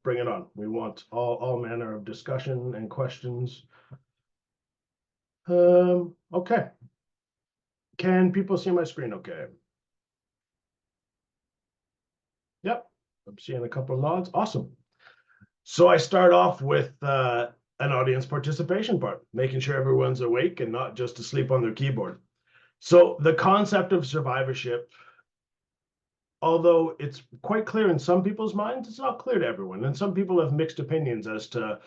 bring it on. We want all manner of discussion and questions. Okay. Can people see my screen okay? Yep, I'm seeing a couple of nods. Awesome. So I start off with an audience participation part, making sure everyone's awake and not just asleep on their keyboard. So the concept of survivorship, although it's quite clear in some people's minds, it's not clear to everyone. And some people have mixed opinions as to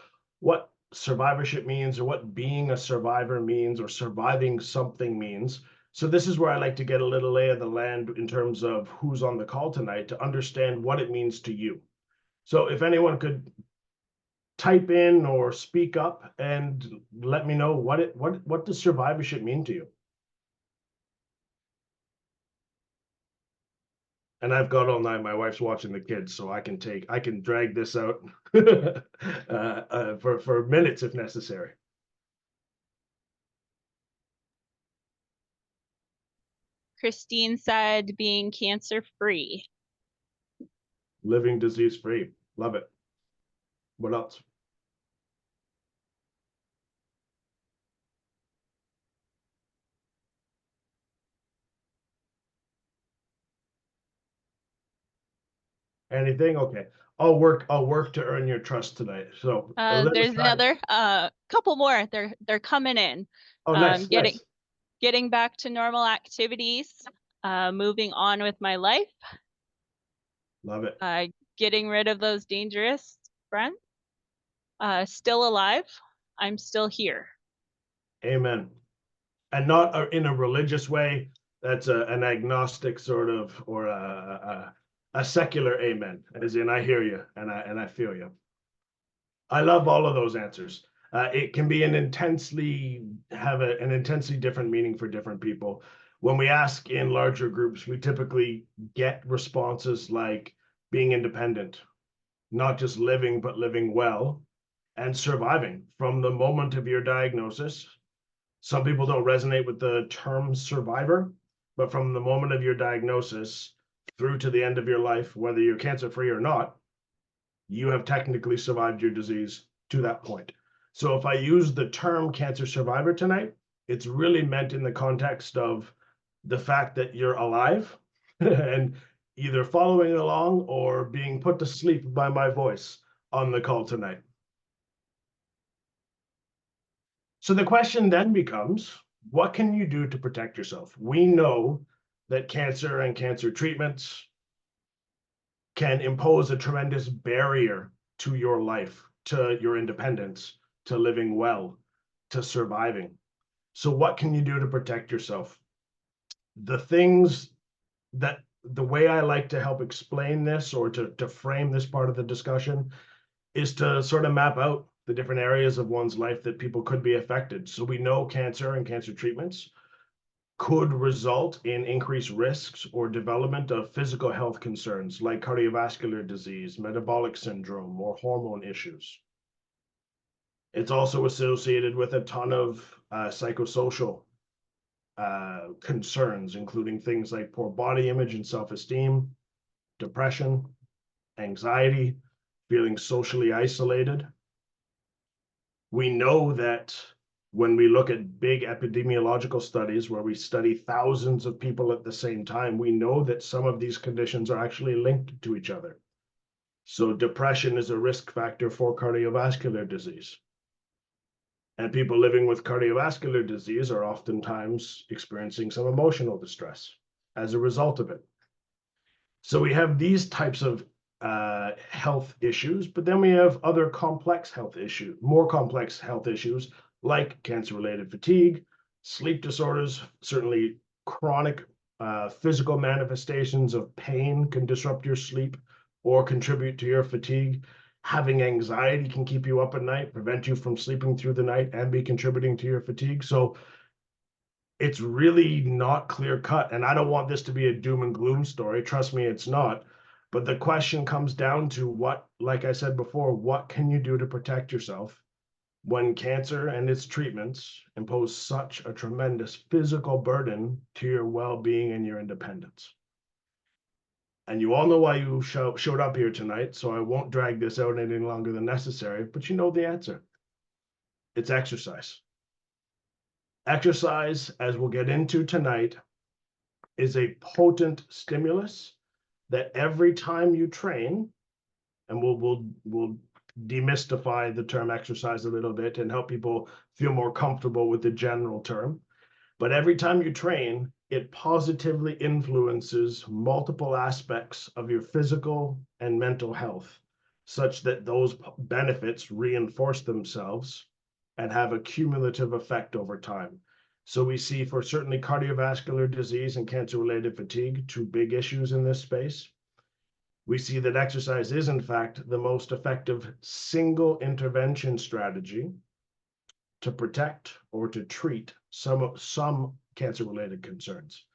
what survivorship means or what being a survivor means or surviving something means. So this is where I like to get a little lay of the land in terms of who's on the call tonight to understand what it means to you. So if anyone could type in or speak up and let me know what does survivorship mean to you? And I've got all night. My wife's watching the kids, so I can drag this out for minutes if necessary. Christine said being cancer free. Living disease free. Love it. What else? Anything? Okay. I'll work to earn your trust tonight. So There's another couple more. They're coming in. Oh, nice. Getting back to normal activities, moving on with my life. Love it. Getting rid of those dangerous friends. Still alive. I'm still here. Amen. And not in a religious way. That's an agnostic sort of, or a secular amen, as in I hear you and I feel you. I love all of those answers. It can be an intensely different meaning for different people. When we ask in larger groups, we typically get responses like being independent, not just living, but living well and surviving from the moment of your diagnosis. Some people don't resonate with the term survivor, but from the moment of your diagnosis through to the end of your life, whether you're cancer free or not, you have technically survived your disease to that point. So if I use the term cancer survivor tonight, it's really meant in the context of the fact that you're alive and either following along or being put to sleep by my voice on the call tonight. So the question then becomes, what can you do to protect yourself? We know that cancer and cancer treatments can impose a tremendous barrier to your life, to your independence, to living well, to surviving. So what can you do to protect yourself? The things that the way I like to help explain this or to frame this part of the discussion is to sort of map out the different areas of one's life that people could be affected. So we know cancer and cancer treatments could result in increased risks or development of physical health concerns like cardiovascular disease, metabolic syndrome, or hormone issues. It's also associated with a ton of psychosocial concerns, including things like poor body image and self-esteem, depression, anxiety, feeling socially isolated. We know that when we look at big epidemiological studies where we study thousands of people at the same time, we know that some of these conditions are actually linked to each other. So depression is a risk factor for cardiovascular disease. And people living with cardiovascular disease are oftentimes experiencing some emotional distress as a result of it. So we have these types of health issues, but then we have other complex health issues, more complex health issues like cancer-related fatigue, sleep disorders, certainly chronic physical manifestations of pain can disrupt your sleep or contribute to your fatigue. Having anxiety can keep you up at night, prevent you from sleeping through the night, and be contributing to your fatigue. So it's really not clear cut. And I don't want this to be a doom and gloom story. Trust me, it's not. But the question comes down to what, like I said before, what can you do to protect yourself when cancer and its treatments impose such a tremendous physical burden to your well-being and your independence? And you all know why you showed up here tonight, so I won't drag this out any longer than necessary, but you know the answer. It's exercise. Exercise, as we'll get into tonight, is a potent stimulus that every time you train, and we'll demystify the term exercise a little bit and help people feel more comfortable with the general term. But every time you train, it positively influences multiple aspects of your physical and mental health, such that those benefits reinforce themselves and have a cumulative effect over time. So we see for certainly cardiovascular disease and cancer-related fatigue, two big issues in this space. We see that exercise is, in fact, the most effective single intervention strategy to protect or to treat some cancer-related concerns.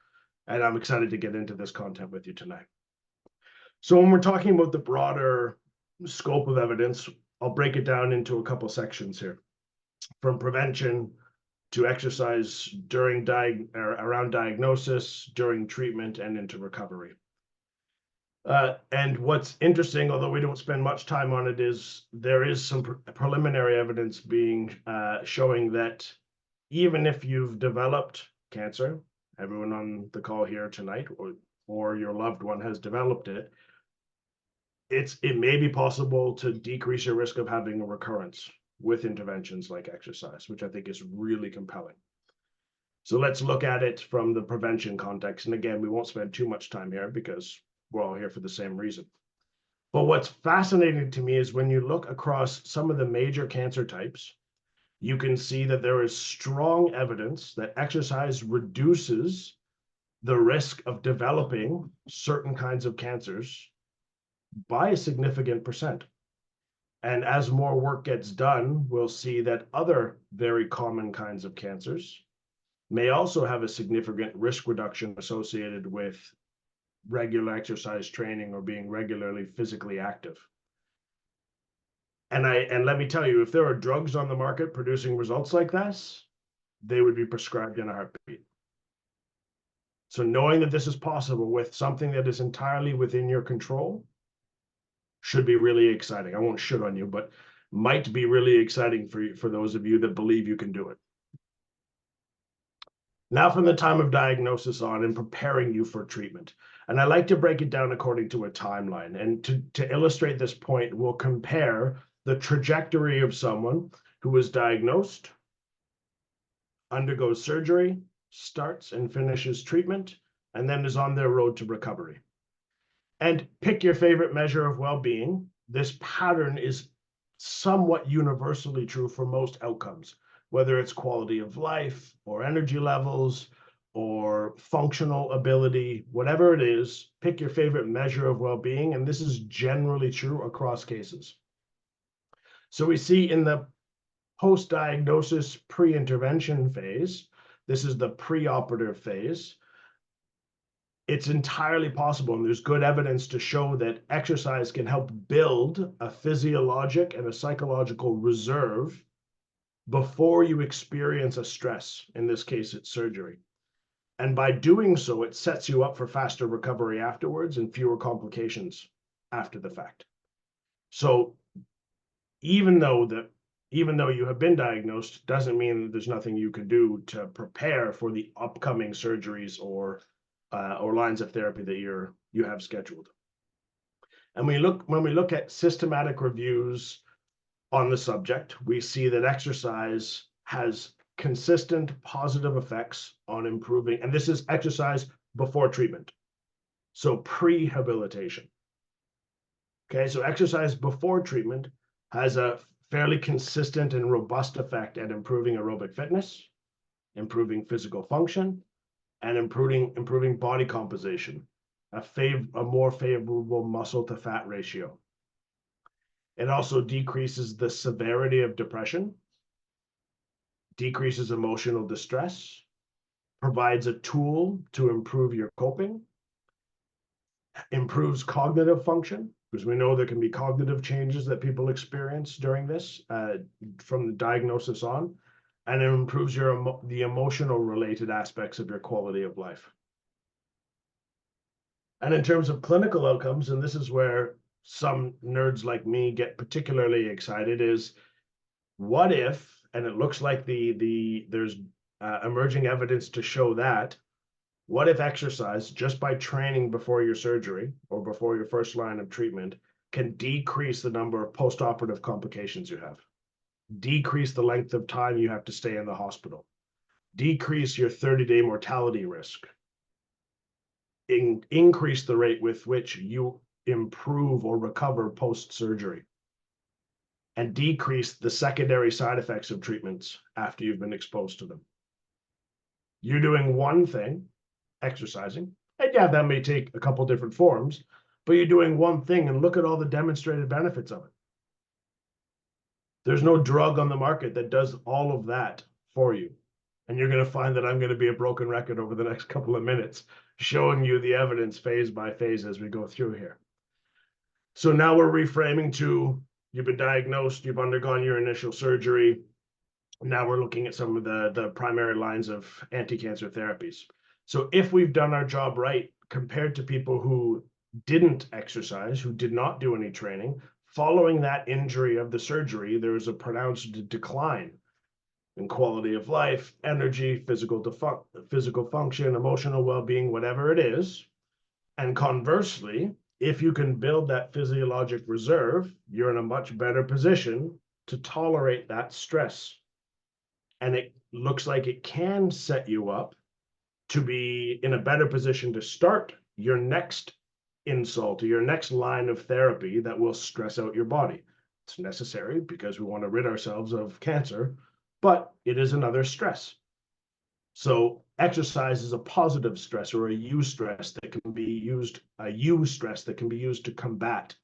And I'm excited to get into this content with you tonight. So when we're talking about the broader scope of evidence, I'll break it down into a couple sections here. From prevention to exercise during around diagnosis, during treatment, and into recovery. And what's interesting, although we don't spend much time on it, is there is some preliminary evidence being showing that even if you've developed cancer, everyone on the call here tonight, or your loved one has developed it, it may be possible to decrease your risk of having a recurrence with interventions like exercise, which I think is really compelling. So let's look at it from the prevention context. And again, we won't spend too much time here because we're all here for the same reason. But what's fascinating to me is when you look across some of the major cancer types, you can see that there is strong evidence that exercise reduces the risk of developing certain kinds of cancers by a significant percent. And as more work gets done, we'll see that other very common kinds of cancers may also have a significant risk reduction associated with regular exercise training or being regularly physically active. And let me tell you, if there are drugs on the market producing results like this, they would be prescribed in a heartbeat. So knowing that this is possible with something that is entirely within your control should be really exciting. I won't shit on you, but might be really exciting for those of you that believe you can do it. Now from the time of diagnosis on and preparing you for treatment. And I like to break it down according to a timeline. And to illustrate this point, we'll compare the trajectory of someone who is diagnosed, undergoes surgery, starts and finishes treatment, and then is on their road to recovery. And pick your favorite measure of well-being. This pattern is somewhat universally true for most outcomes, whether it's quality of life or energy levels or functional ability, whatever it is, pick your favorite measure of well-being. And this is generally true across cases. So we see in the post-diagnosis pre-intervention phase, this is the preoperative phase, it's entirely possible, and there's good evidence to show that exercise can help build a physiologic and a psychological reserve before you experience a stress. In this case, it's surgery. And by doing so, it sets you up for faster recovery afterwards and fewer complications after the fact. So even though you have been diagnosed, doesn't mean that there's nothing you can do to prepare for the upcoming surgeries or lines of therapy that you have scheduled. And when we look at systematic reviews on the subject, we see that exercise has consistent positive effects on improving, and this is exercise before treatment, so prehabilitation. Okay, so exercise before treatment has a fairly consistent and robust effect at improving aerobic fitness, improving physical function, and improving body composition, a more favorable muscle to fat ratio. It also decreases the severity of depression, decreases emotional distress, provides a tool to improve your coping, improves cognitive function, because we know there can be cognitive changes that people experience during this from the diagnosis on, and it improves the emotional related aspects of your quality of life. And in terms of clinical outcomes, and this is where some nerds like me get particularly excited, is what if, and it looks like there's emerging evidence to show that, what if exercise, just by training before your surgery or before your first line of treatment, can decrease the number of postoperative complications you have, decrease the length of time you have to stay in the hospital, decrease your 30-day mortality risk, increase the rate with which you improve or recover post-surgery, and decrease the secondary side effects of treatments after you've been exposed to them. You're doing one thing, exercising, and yeah, that may take a couple different forms, but you're doing one thing, and look at all the demonstrated benefits of it. There's no drug on the market that does all of that for you. And you're going to find that I'm going to be a broken record over the next couple of minutes, showing you the evidence phase by phase as we go through here. So now we're reframing to, you've been diagnosed, you've undergone your initial surgery. Now we're looking at some of the primary lines of anti-cancer therapies. So if we've done our job right, compared to people who didn't exercise, who did not do any training, following that injury of the surgery, there was a pronounced decline in quality of life, energy, physical function, emotional well-being, whatever it is. And conversely, if you can build that physiologic reserve, you're in a much better position to tolerate that stress. And it looks like it can set you up to be in a better position to start your next insult or your next line of therapy that will stress out your body. It's necessary because we want to rid ourselves of cancer, but it is another stress. So exercise is a positive stress or a eustress that can be used, to combat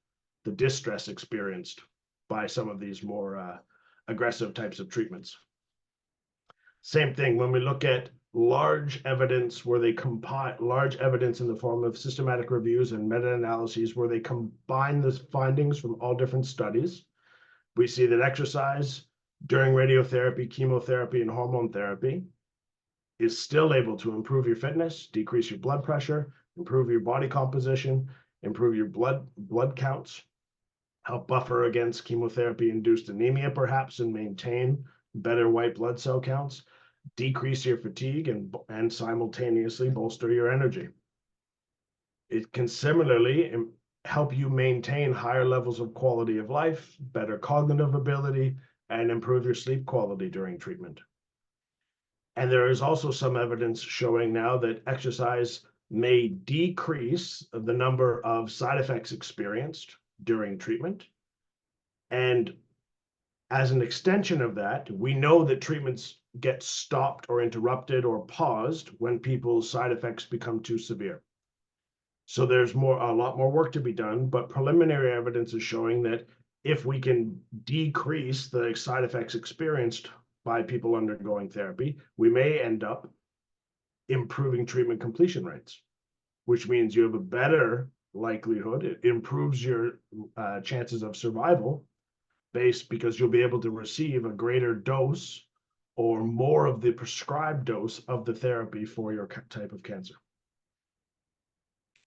the distress experienced by some of these more aggressive types of treatments. Same thing when we look at large evidence where they compile large evidence in the form of systematic reviews and meta-analyses where they combine the findings from all different studies. We see that exercise during radiotherapy, chemotherapy, and hormone therapy is still able to improve your fitness, decrease your blood pressure, improve your body composition, improve your blood counts, help buffer against chemotherapy-induced anemia perhaps, and maintain better white blood cell counts, decrease your fatigue, and simultaneously bolster your energy. It can similarly help you maintain higher levels of quality of life, better cognitive ability, and improve your sleep quality during treatment. And there is also some evidence showing now that exercise may decrease the number of side effects experienced during treatment. And as an extension of that, we know that treatments get stopped or interrupted or paused when people's side effects become too severe. So there's a lot more work to be done, but preliminary evidence is showing that if we can decrease the side effects experienced by people undergoing therapy, we may end up improving treatment completion rates, which means you have a better likelihood. It improves your chances of survival because you'll be able to receive a greater dose or more of the prescribed dose of the therapy for your type of cancer.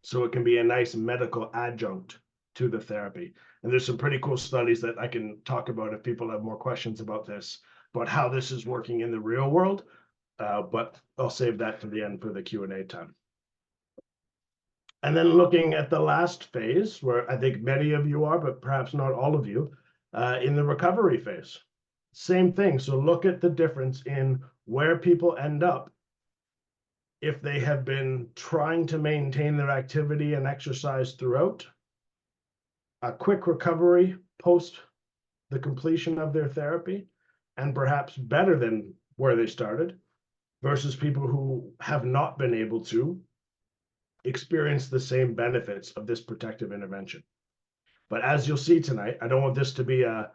So it can be a nice medical adjunct to the therapy. And there's some pretty cool studies that I can talk about if people have more questions about this, about how this is working in the real world. But I'll save that for the end for the Q&A time. And then looking at the last phase, where I think many of you are, but perhaps not all of you, in the recovery phase. Same thing. So look at the difference in where people end up if they have been trying to maintain their activity and exercise throughout, a quick recovery post the completion of their therapy, and perhaps better than where they started, versus people who have not been able to experience the same benefits of this protective intervention. But as you'll see tonight, I don't want this to be a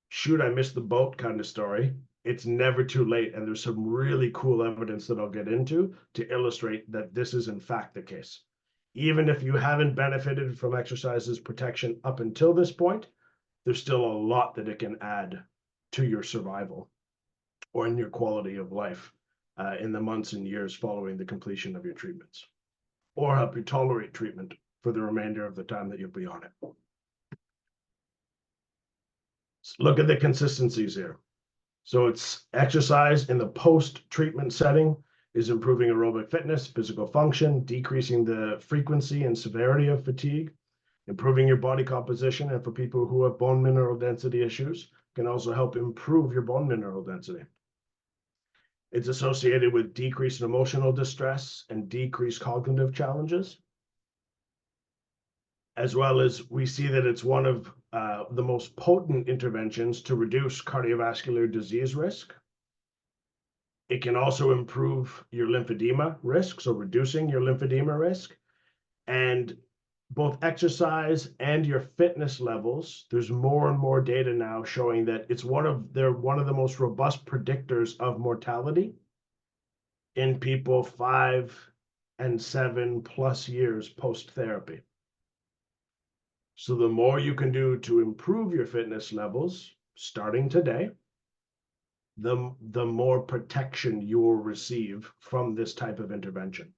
shoot, I missed the boat kind of story. It's never too late. And there's some really cool evidence that I'll get into to illustrate that this is in fact the case. Even if you haven't benefited from exercises protection up until this point, there's still a lot that it can add to your survival or in your quality of life in the months and years following the completion of your treatments. or help you tolerate treatment for the remainder of the time that you'll be on it. Look at the consistencies here. So it's exercise in the post-treatment setting is improving aerobic fitness, physical function, decreasing the frequency and severity of fatigue, improving your body composition, and for people who have bone mineral density issues, can also help improve your bone mineral density. It's associated with decreased emotional distress and decreased cognitive challenges, as well as we see that it's one of the most potent interventions to reduce cardiovascular disease risk. It can also improve your lymphedema risk, so reducing your lymphedema risk. And both exercise and your fitness levels, there's more and more data now showing that they're one of the most robust predictors of mortality in people 5 and 7+ years post-therapy. So the more you can do to improve your fitness levels, starting today, the more protection you will receive from this type of intervention.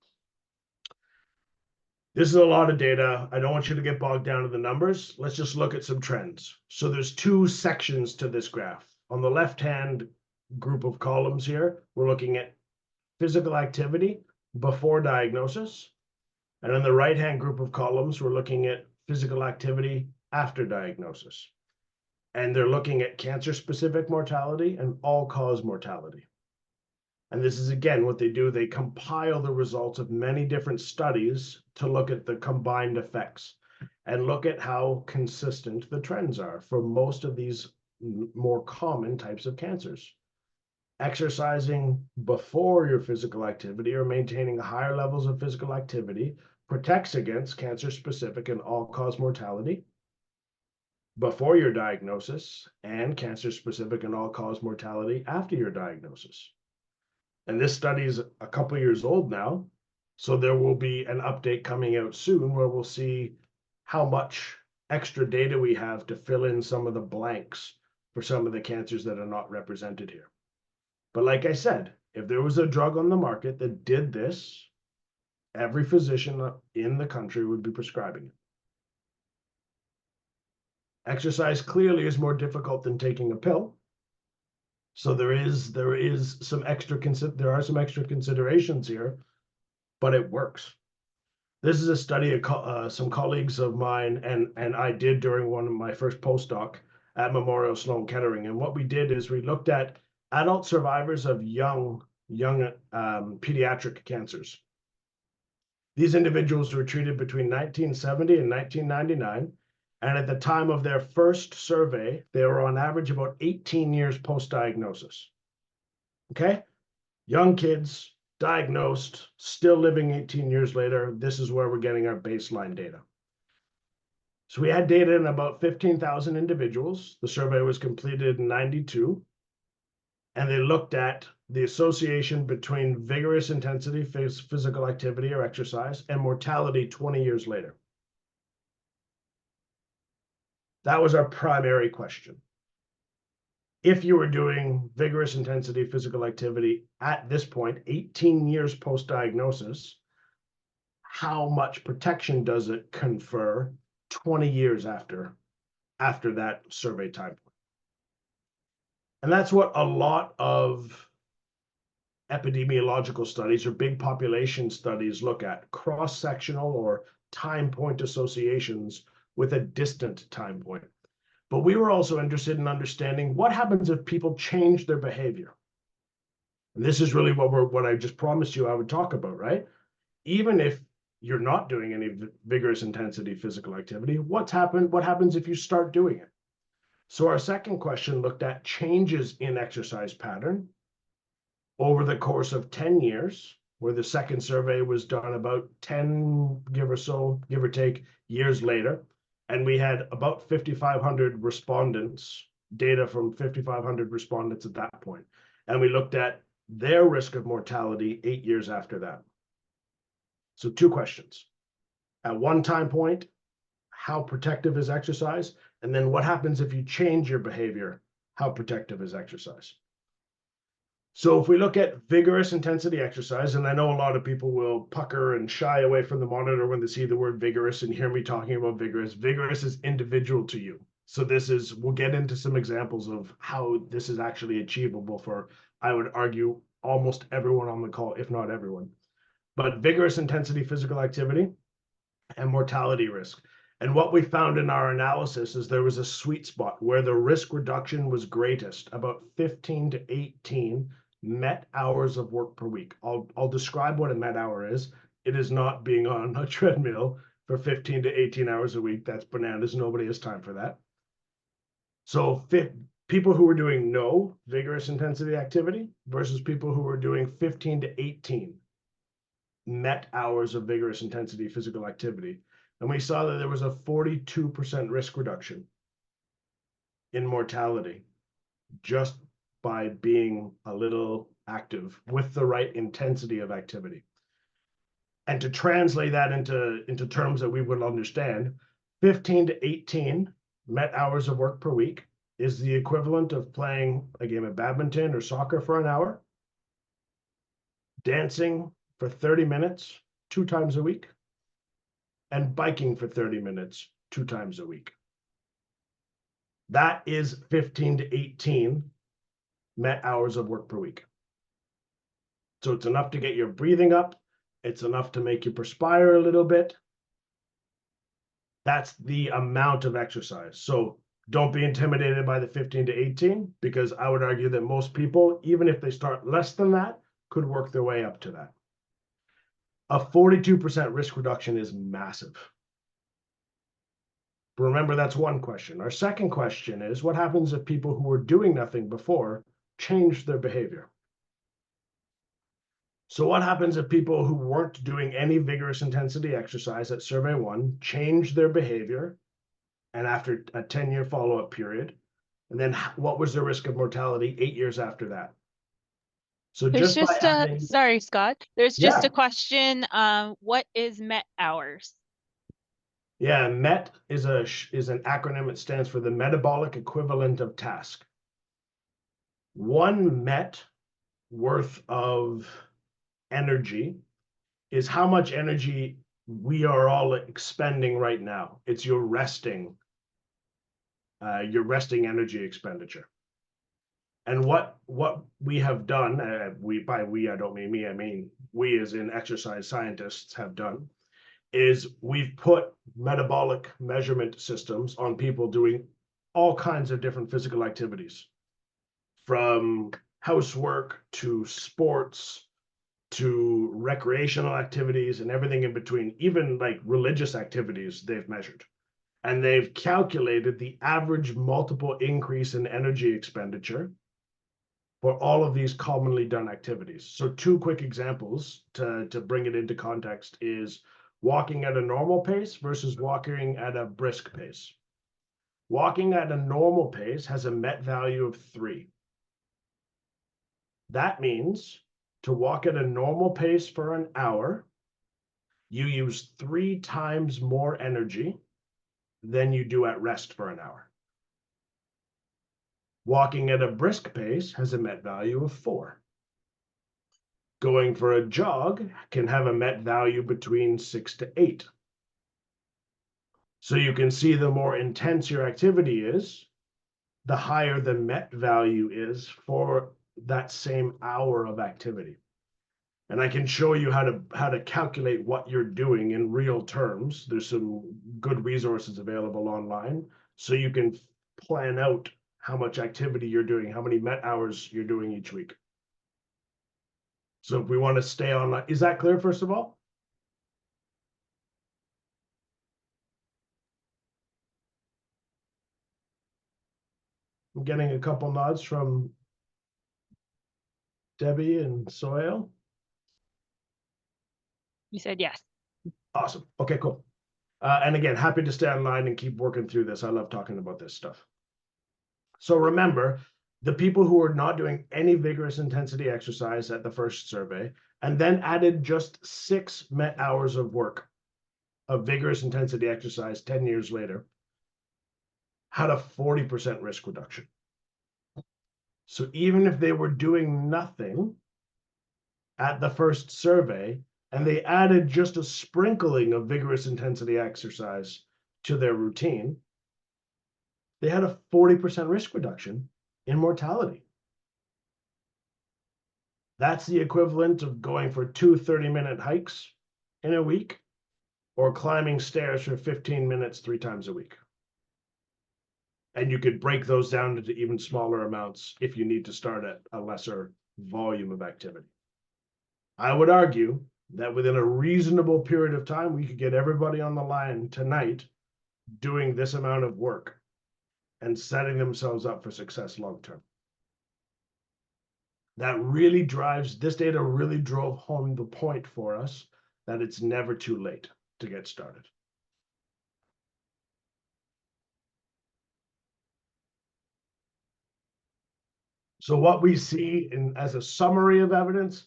This is a lot of data. I don't want you to get bogged down in the numbers. Let's just look at some trends. So there's 2 sections to this graph. On the left-hand group of columns here, we're looking at physical activity before diagnosis. And on the right-hand group of columns, we're looking at physical activity after diagnosis. And they're looking at cancer-specific mortality and all-cause mortality. And this is, again, what they do. They compile the results of many different studies to look at the combined effects and look at how consistent the trends are for most of these more common types of cancers. Exercising before your physical activity or maintaining higher levels of physical activity protects against cancer-specific and all-cause mortality before your diagnosis and cancer-specific and all-cause mortality after your diagnosis. And this study is a couple years old now, so there will be an update coming out soon where we'll see how much extra data we have to fill in some of the blanks for some of the cancers that are not represented here. But like I said, if there was a drug on the market that did this, every physician in the country would be prescribing it. Exercise clearly is more difficult than taking a pill. So there are some extra considerations here, but it works. This is a study some colleagues of mine and I did during one of my first postdoc at Memorial Sloan Kettering. And what we did is we looked at adult survivors of young pediatric cancers. These individuals were treated between 1970 and 1999. And at the time of their first survey, they were on average about 18 years post-diagnosis. Okay? Young kids, diagnosed, still living 18 years later. This is where we're getting our baseline data. So we had data in about 15,000 individuals. The survey was completed in 92. And they looked at the association between vigorous intensity, physical activity or exercise, and mortality 20 years later. That was our primary question. If you were doing vigorous intensity physical activity at this point, 18 years post-diagnosis, how much protection does it confer 20 years after that survey time point? And that's what a lot of epidemiological studies or big population studies look at, cross-sectional or time point associations with a distant time point. But we were also interested in understanding what happens if people change their behavior. And this is really what I just promised you I would talk about, right? Even if you're not doing any vigorous intensity physical activity, what happens if you start doing it? So our second question looked at changes in exercise pattern over the course of 10 years, where the second survey was done about 10, give or take, years later. And we had about 5,500 respondents, data from 5,500 respondents at that point. And we looked at their risk of mortality 8 years after that. So 2 questions. At one time point, how protective is exercise? And then what happens if you change your behavior? How protective is exercise? So if we look at vigorous intensity exercise, and I know a lot of people will pucker and shy away from the monitor when they see the word vigorous and hear me talking about vigorous. Vigorous is individual to you. So we'll get into some examples of how this is actually achievable for, I would argue, almost everyone on the call, if not everyone. But vigorous intensity physical activity and mortality risk. And what we found in our analysis is there was a sweet spot where the risk reduction was greatest, about 15 to 18 met hours of work per week. I'll describe what a met hour is. It is not being on a treadmill for 15 to 18 hours a week. That's bananas. Nobody has time for that. So people who were doing no vigorous intensity activity versus people who were doing 15 to 18 met hours of vigorous intensity physical activity. And we saw that there was a 42% risk reduction in mortality just by being a little active with the right intensity of activity. And to translate that into terms that we would understand, 15 to 18 met hours of work per week is the equivalent of playing a game of badminton or soccer for an hour, dancing for 30 minutes 2 times a week, and biking for 30 minutes 2 times a week. That is 15 to 18 met hours of work per week. So it's enough to get your breathing up. It's enough to make you perspire a little bit. That's the amount of exercise. So don't be intimidated by the 15 to 18, because I would argue that most people, even if they start less than that, could work their way up to that. A 42% risk reduction is massive. Remember, that's one question. Our second question is, what happens if people who were doing nothing before change their behavior? So what happens if people who weren't doing any vigorous intensity exercise at survey 1 change their behavior, and after a 10-year follow-up period, and then what was the risk of mortality 8 years after that? So There's just by adding, sorry, Scott. There's just yeah, a question. What is MET hours? yeah, MET is an acronym. It stands for the metabolic equivalent of task. 1 MET worth of energy is how much energy we are all expending right now. It's your resting energy expenditure. And what we have done, by we, I don't mean me, I mean we as in exercise scientists have done, is we've put metabolic measurement systems on people doing all kinds of different physical activities, from housework to sports to recreational activities and everything in between, even like religious activities they've measured. And they've calculated the average multiple increase in energy expenditure for all of these commonly done activities. So 2 quick examples to bring it into context is walking at a normal pace versus walking at a brisk pace. Walking at a normal pace has a MET value of 3. That means to walk at a normal pace for an hour, you use 3 times more energy than you do at rest for an hour. Walking at a brisk pace has a MET value of 4. Going for a jog can have a MET value between 6 to 8. So you can see the more intense your activity is, the higher the MET value is for that same hour of activity. And I can show you how to calculate what you're doing in real terms. There's some good resources available online, so you can plan out how much activity you're doing, how many MET hours you're doing each week. So if we want to stay online, is that clear, first of all? I'm getting a couple nods from Debbie and Soil. You said yes. Awesome. Okay, cool. And again, happy to stay online and keep working through this. I love talking about this stuff. So remember, the people who are not doing any vigorous intensity exercise at the first survey, and then added just 6 MET hours of work of vigorous intensity exercise 10 years later, had a 40% risk reduction. So even if they were doing nothing at the first survey, and they added just a sprinkling of vigorous intensity exercise to their routine, they had a 40% risk reduction in mortality. That's the equivalent of going for 2 30-minute hikes in a week or climbing stairs for 15 minutes 3 times a week. And you could break those down into even smaller amounts if you need to start at a lesser volume of activity. I would argue that within a reasonable period of time, we could get everybody on the line tonight doing this amount of work and setting themselves up for success long term. That really drives, this data really drove home the point for us that it's never too late to get started. So what we see as a summary of evidence,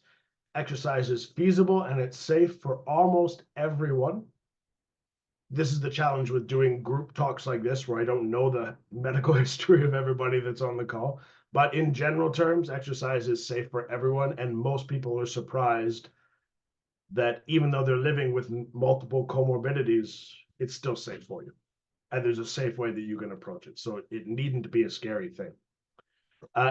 exercise is feasible and it's safe for almost everyone. This is the challenge with doing group talks like this, where I don't know the medical history of everybody that's on the call. But in general terms, exercise is safe for everyone. And most people are surprised that even though they're living with multiple comorbidities, it's still safe for you. And there's a safe way that you can approach it. So it needn't be a scary thing.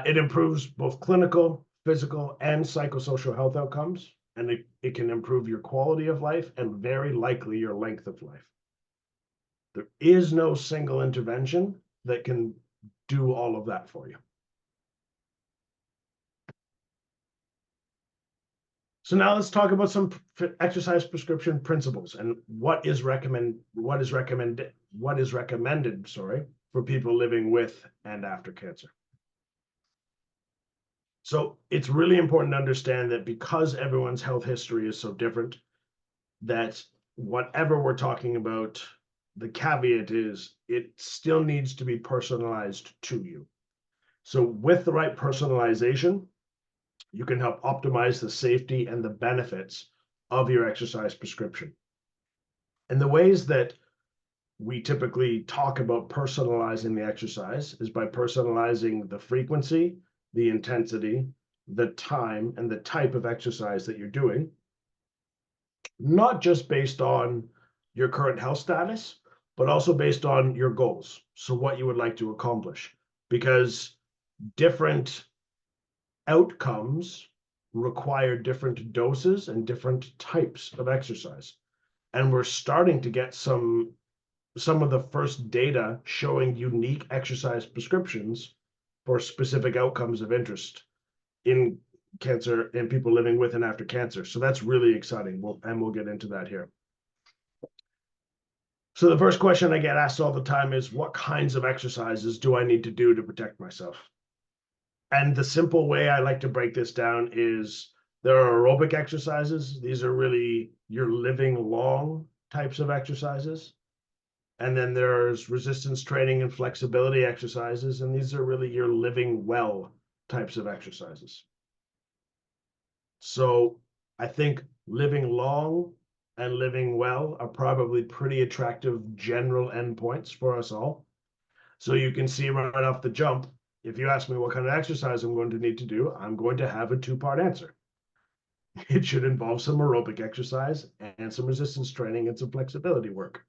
It improves both clinical, physical, and psychosocial health outcomes. And it can improve your quality of life and very likely your length of life. There is no single intervention that can do all of that for you. So now let's talk about some exercise prescription principles and what is recommended, for people living with and after cancer. So it's really important to understand that because everyone's health history is so different, that whatever we're talking about, the caveat is it still needs to be personalized to you. So with the right personalization, you can help optimize the safety and the benefits of your exercise prescription. And the ways that we typically talk about personalizing the exercise is by personalizing the frequency, the intensity, the time, and the type of exercise that you're doing, not just based on your current health status, but also based on your goals. So what you would like to accomplish, because different outcomes require different doses and different types of exercise. And we're starting to get some of the first data showing unique exercise prescriptions for specific outcomes of interest in cancer and people living with and after cancer. So that's really exciting. We'll get into that here. So the first question I get asked all the time is, what kinds of exercises do I need to do to protect myself? And the simple way I like to break this down is there are aerobic exercises. These are really your living long types of exercises. And then there's resistance training and flexibility exercises. And these are really your living well types of exercises. So I think living long and living well are probably pretty attractive general endpoints for us all. So you can see right off the jump, if you ask me what kind of exercise I'm going to need to do, I'm going to have a 2-part answer. It should involve some aerobic exercise and some resistance training and some flexibility work.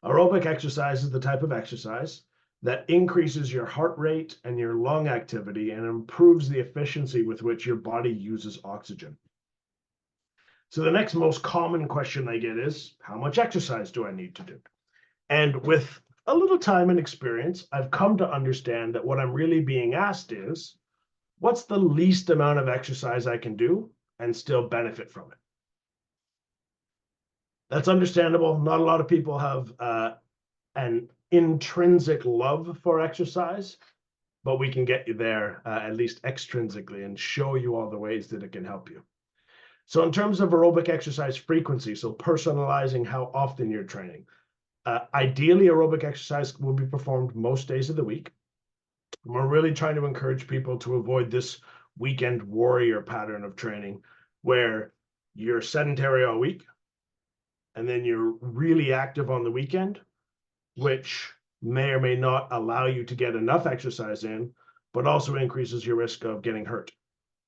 Aerobic exercise is the type of exercise that increases your heart rate and your lung activity and improves the efficiency with which your body uses oxygen. So the next most common question I get is, how much exercise do I need to do? And with a little time and experience, I've come to understand that what I'm really being asked is, what's the least amount of exercise I can do and still benefit from it? That's understandable. Not a lot of people have an intrinsic love for exercise, but we can get you there, at least extrinsically, and show you all the ways that it can help you. So in terms of aerobic exercise frequency, so personalizing how often you're training, ideally aerobic exercise will be performed most days of the week. And we're really trying to encourage people to avoid this weekend warrior pattern of training where you're sedentary all week and then you're really active on the weekend, which may or may not allow you to get enough exercise in, but also increases your risk of getting hurt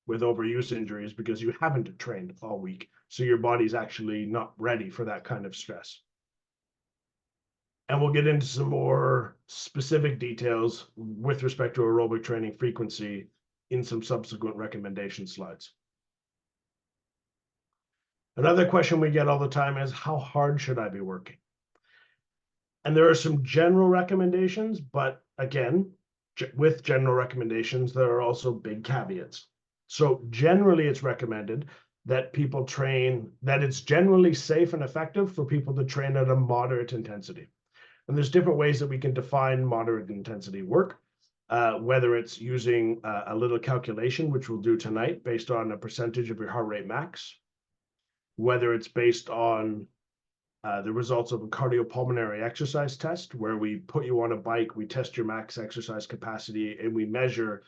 with overuse injuries because you haven't trained all week. So your body's actually not ready for that kind of stress. And we'll get into some more specific details with respect to aerobic training frequency in some subsequent recommendation slides. Another question we get all the time is, how hard should I be working? And there are some general recommendations, but again, with general recommendations, there are also big caveats. So generally it's recommended that people train, that it's generally safe and effective for people to train at a moderate intensity. And there's different ways that we can define moderate intensity work, whether it's using a little calculation, which we'll do tonight, based on a percentage of your heart rate max, whether it's based on the results of a cardiopulmonary exercise test, where we put you on a bike, we test your max exercise capacity, and we measure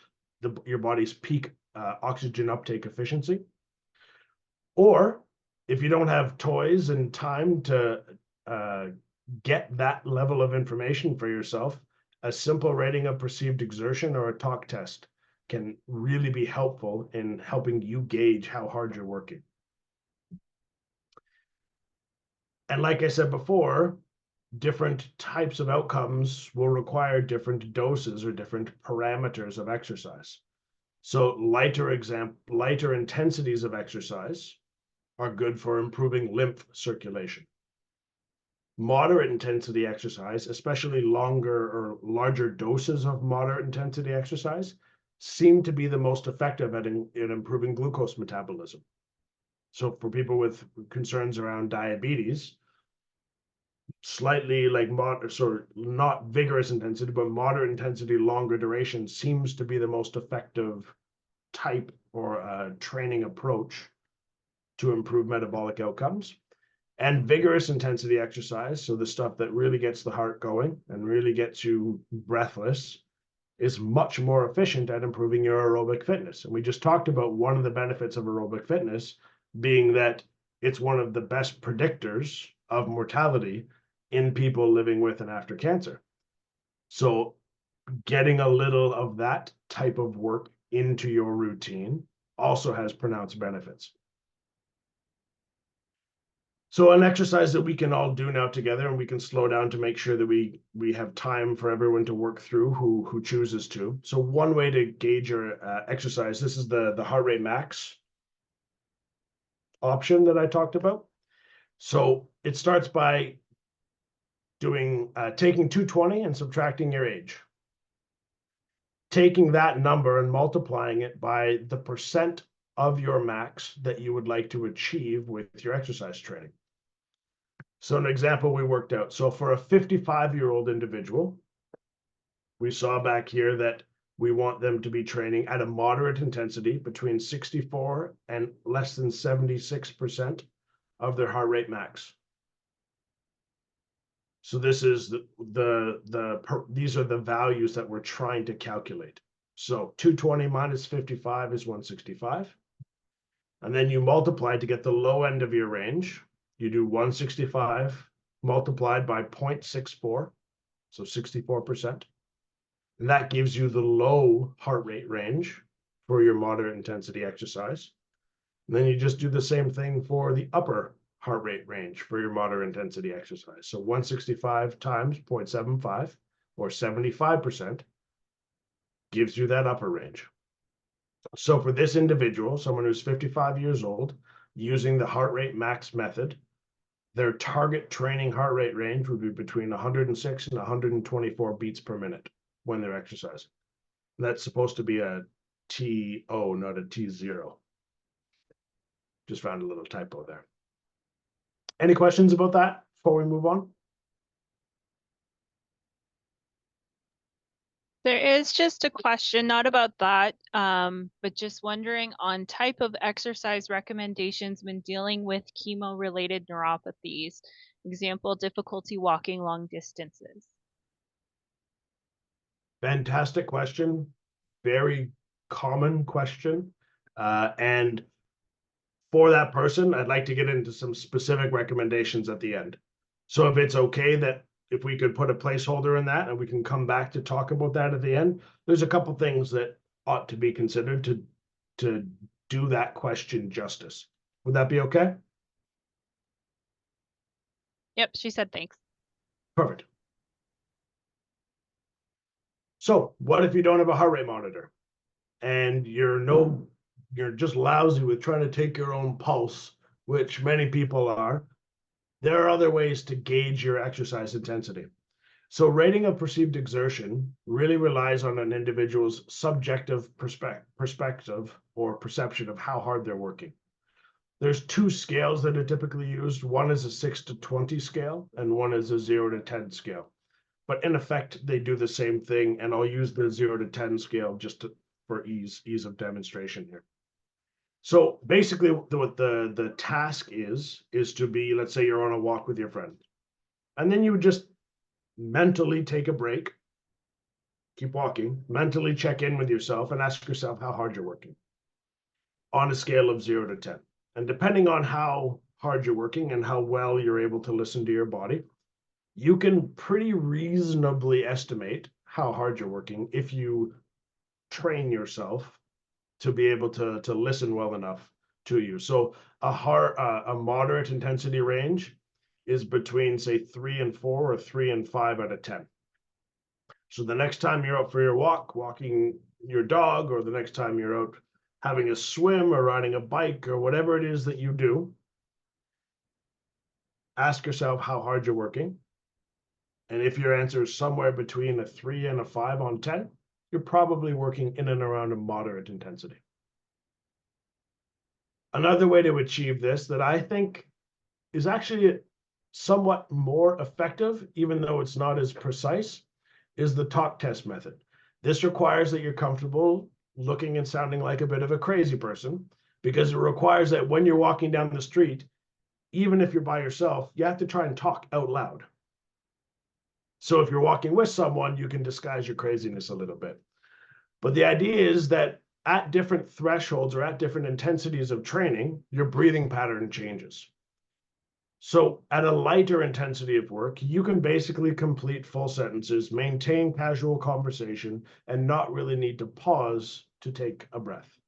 your body's peak oxygen uptake efficiency. Or if you don't have toys and time to get that level of information for yourself, a simple rating of perceived exertion or a talk test can really be helpful in helping you gauge how hard you're working. And like I said before, different types of outcomes will require different doses or different parameters of exercise. So lighter intensities of exercise are good for improving lymph circulation. Moderate intensity exercise, especially longer or larger doses of moderate intensity exercise, seem to be the most effective at in improving glucose metabolism. So for people with concerns around diabetes, slightly like sort of not vigorous intensity, but moderate intensity, longer duration seems to be the most effective type or training approach to improve metabolic outcomes. And vigorous intensity exercise, so the stuff that really gets the heart going and really gets you breathless, is much more efficient at improving your aerobic fitness. And we just talked about one of the benefits of aerobic fitness being that it's one of the best predictors of mortality in people living with and after cancer. So getting a little of that type of work into your routine also has pronounced benefits. So an exercise that we can all do now together, and we can slow down to make sure that we have time for everyone to work through who chooses to. So one way to gauge your exercise, this is the heart rate max option that I talked about. So it starts by doing taking 220 and subtracting your age. Taking that number and multiplying it by the percent of your max that you would like to achieve with your exercise training. So an example we worked out. So for a 55-year-old individual, we saw back here that we want them to be training at a moderate intensity between 64 and less than 76% of their heart rate max. So this is these are the values that we're trying to calculate. So 220 minus 55 is 165. And then you multiply to get the low end of your range. You do 165 multiplied by 0.64, so 64%. And that gives you the low heart rate range for your moderate intensity exercise. And then you just do the same thing for the upper heart rate range for your moderate intensity exercise. So 165 times 0.75, or 75%, gives you that upper range. So for this individual, someone who's 55 years old, using the heart rate max method, their target training heart rate range would be between 106 and 124 beats per minute when they're exercising. And that's supposed to be a TO, not a T0. Just found a little typo there. Any questions about that before we move on? There is just a question, not about that, but just wondering on type of exercise recommendations when dealing with chemo-related neuropathies. Example, difficulty walking long distances. Fantastic question. Very common question. And for that person, I'd like to get into some specific recommendations at the end. So if it's okay that if we could put a placeholder in that and we can come back to talk about that at the end, there's a couple things that ought to be considered to do that question justice. Would that be okay? Yep, she said thanks. Perfect. So what if you don't have a heart rate monitor and you're just lousy with trying to take your own pulse, which many people are? There are other ways to gauge your exercise intensity. So rating of perceived exertion really relies on an individual's subjective perspective or perception of how hard they're working. There's two scales that are typically used. One is a 6 to 20 scale and one is a 0 to 10 scale. But in effect, they do the same thing, and I'll use the 0 to 10 scale just for ease of demonstration here. So basically, what the task is to be, let's say you're on a walk with your friend, and then you would just mentally take a break, keep walking, mentally check in with yourself and ask yourself how hard you're working on a scale of 0 to 10. And depending on how hard you're working and how well you're able to listen to your body, you can pretty reasonably estimate how hard you're working if you train yourself to be able to listen well enough to you. So a moderate intensity range is between, say, 3 and 4 or 3 and 5 out of 10. So the next time you're out for your walk, walking your dog, or the next time you're out having a swim or riding a bike or whatever it is that you do, ask yourself how hard you're working. And if your answer is somewhere between a 3 and a 5 on 10, you're probably working in and around a moderate intensity. Another way to achieve this that I think is actually somewhat more effective, even though it's not as precise, is the talk test method. This requires that you're comfortable looking and sounding like a bit of a crazy person, because it requires that when you're walking down the street, even if you're by yourself, you have to try and talk out loud. So if you're walking with someone, you can disguise your craziness a little bit. But the idea is that at different thresholds or at different intensities of training, your breathing pattern changes. So at a lighter intensity of work, you can basically complete full sentences, maintain casual conversation, and not really need to pause to take a breath.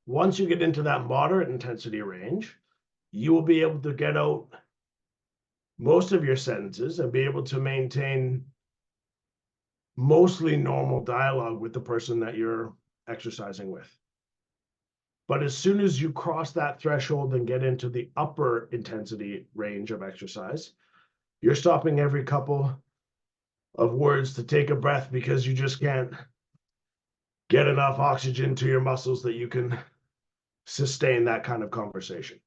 Once you get into that moderate intensity range, you will be able to get out most of your sentences and be able to maintain mostly normal dialogue with the person that you're exercising with. But as soon as you cross that threshold and get into the upper intensity range of exercise, you're stopping every couple of words to take a breath because you just can't get enough oxygen to your muscles that you can sustain that kind of conversation.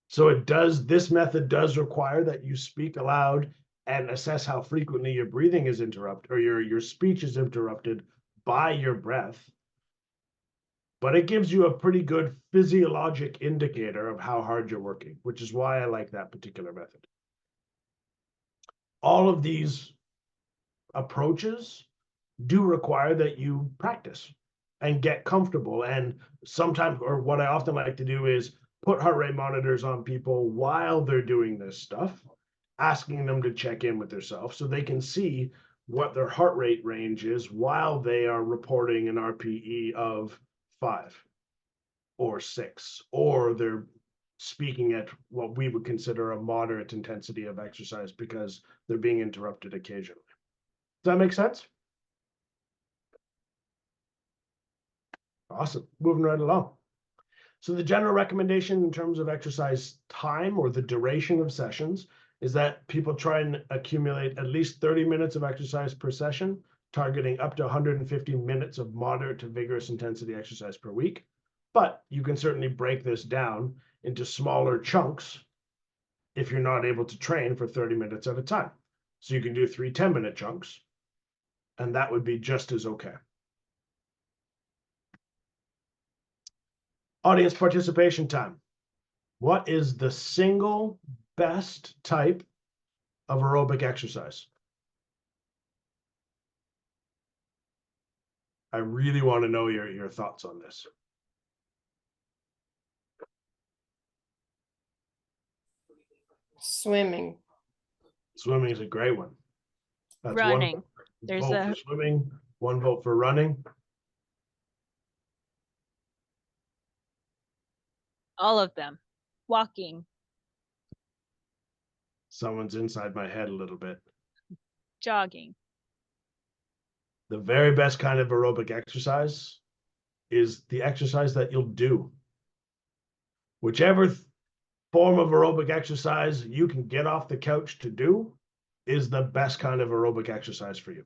So this method does require that you speak aloud and assess how frequently your breathing is interrupted or your speech is interrupted by your breath. But it gives you a pretty good physiologic indicator of how hard you're working, which is why I like that particular method. All of these approaches do require that you practice and get comfortable. And sometimes, or what I often like to do is put heart rate monitors on people while they're doing this stuff, asking them to check in with themselves so they can see what their heart rate range is while they are reporting an RPE of 5 or 6, or they're speaking at what we would consider a moderate intensity of exercise because they're being interrupted occasionally. Does that make sense? Awesome. Moving right along. So the general recommendation in terms of exercise time or the duration of sessions is that people try and accumulate at least 30 minutes of exercise per session, targeting up to 150 minutes of moderate to vigorous intensity exercise per week. But you can certainly break this down into smaller chunks if you're not able to train for 30 minutes at a time. So you can do 3 10-minute chunks, and that would be just as okay. Audience participation time. What is the single best type of aerobic exercise? I really want to know your thoughts on this. Swimming. Swimming is a great one. That's Running. one There's vote for swimming, one vote for running. all of them. Walking, Someone's inside my head a little bit. jogging. The very best kind of aerobic exercise is the exercise that you'll do. Whichever form of aerobic exercise you can get off the couch to do is the best kind of aerobic exercise for you.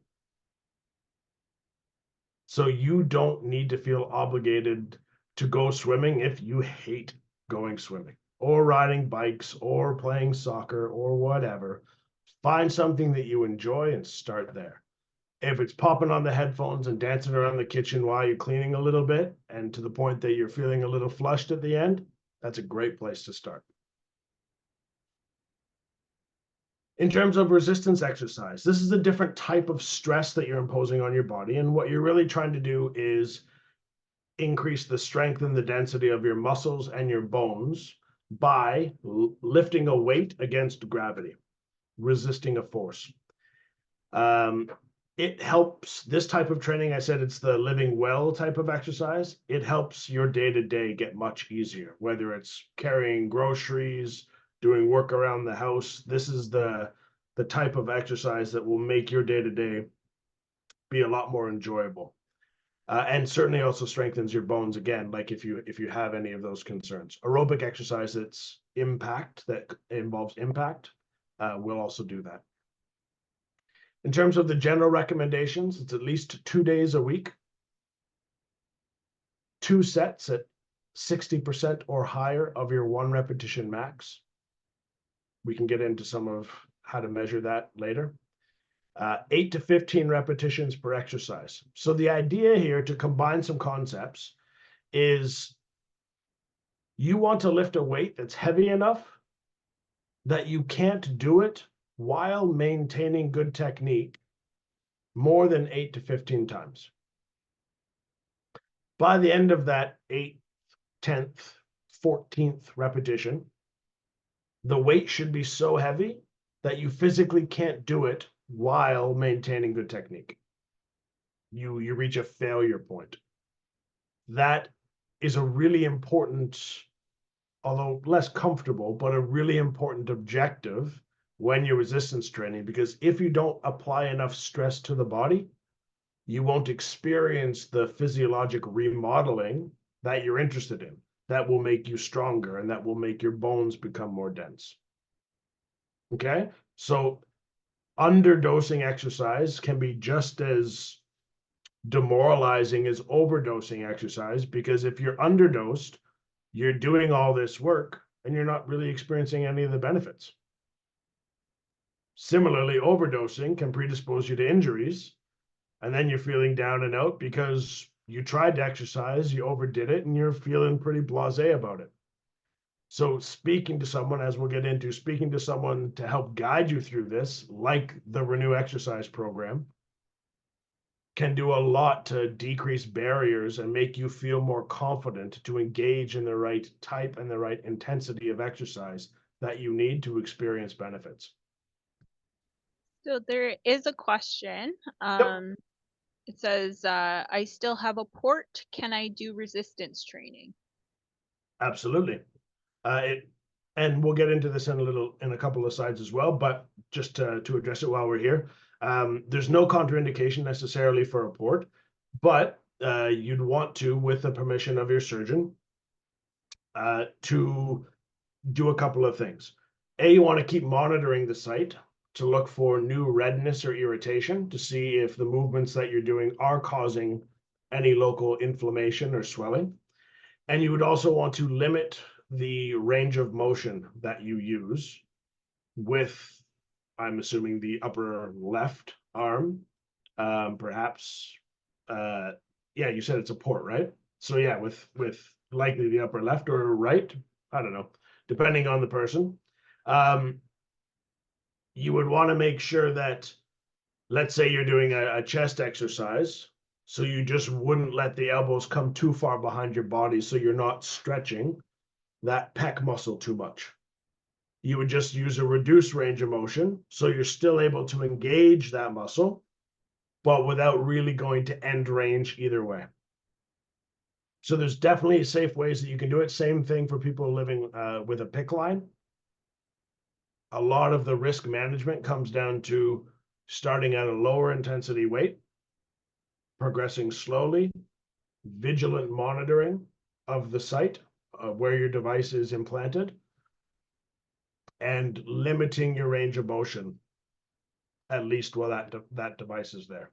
So you don't need to feel obligated to go swimming if you hate going swimming or riding bikes or playing soccer or whatever. Find something that you enjoy and start there. If it's popping on the headphones and dancing around the kitchen while you're cleaning a little bit and to the point that you're feeling a little flushed at the end, that's a great place to start. In terms of resistance exercise, this is a different type of stress that you're imposing on your body. And what you're really trying to do is increase the strength and the density of your muscles and your bones by lifting a weight against gravity, resisting a force. It helps this type of training. I said it's the living well type of exercise. It helps your day-to-day get much easier, whether it's carrying groceries, doing work around the house. This is the type of exercise that will make your day-to-day be a lot more enjoyable. And certainly also strengthens your bones again, like if you have any of those concerns. Aerobic exercise that's that involves impact will also do that. In terms of the general recommendations, it's at least 2 days a week, 2 sets at 60% or higher of your 1 repetition max. We can get into some of how to measure that later. 8 to 15 repetitions per exercise. So the idea here, to combine some concepts, is you want to lift a weight that's heavy enough that you can't do it while maintaining good technique more than 8 to 15 times. By the end of that 8th, 10th, 14th repetition, the weight should be so heavy that you physically can't do it while maintaining good technique. You reach a failure point. That is a really important, although less comfortable, but a really important objective when you're resistance training, because if you don't apply enough stress to the body, you won't experience the physiologic remodeling that you're interested in. That will make you stronger and that will make your bones become more dense. Okay, so underdosing exercise can be just as demoralizing as overdosing exercise, because if you're underdosed, you're doing all this work and you're not really experiencing any of the benefits. Similarly, overdosing can predispose you to injuries, and then you're feeling down and out because you tried to exercise, you overdid it, and you're feeling pretty blasé about it. So speaking to someone, as we'll get into, speaking to someone to help guide you through this, like the Renew Exercise program, can do a lot to decrease barriers and make you feel more confident to engage in the right type and the right intensity of exercise that you need to experience benefits. So there is a question. It says, I still have a port. Can I do resistance training? Absolutely. And we'll get into this in a couple of slides as well, but just to address it while we're here, there's no contraindication necessarily for a port, but you'd want to, with the permission of your surgeon, to do a couple of things. You want to keep monitoring the site to look for new redness or irritation to see if the movements that you're doing are causing any local inflammation or swelling. And you would also want to limit the range of motion that you use with, I'm assuming, the upper left arm, perhaps. Yeah, you said it's a port, right? So yeah, with likely the upper left or right, I don't know, depending on the person. You would want to make sure that, let's say you're doing a chest exercise, so you just wouldn't let the elbows come too far behind your body so you're not stretching that pec muscle too much. you would just use a reduced range of motion. So you're still able to engage that muscle, but without really going to end range either way. So there's definitely safe ways that you can do it. Same thing for people living with a PICC line. A lot of the risk management comes down to starting at a lower intensity weight, progressing slowly, vigilant monitoring of the site where your device is implanted, and limiting your range of motion, at least while that device is there.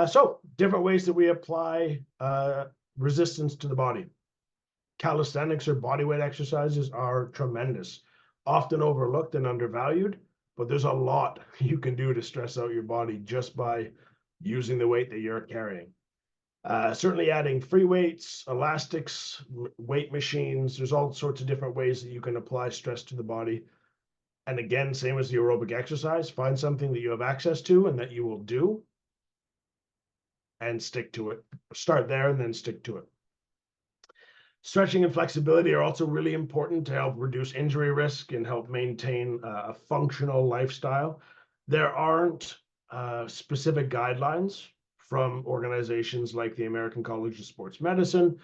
So different ways that we apply resistance to the body. Calisthenics or bodyweight exercises are tremendous, often overlooked and undervalued, but there's a lot you can do to stress out your body just by using the weight that you're carrying. Certainly adding free weights, elastics, weight machines, there's all sorts of different ways that you can apply stress to the body. And again, same as the aerobic exercise, find something that you have access to and that you will do and stick to it. Start there and then stick to it. Stretching and flexibility are also really important to help reduce injury risk and help maintain a functional lifestyle. There aren't specific guidelines from organizations like the American College of Sports Medicine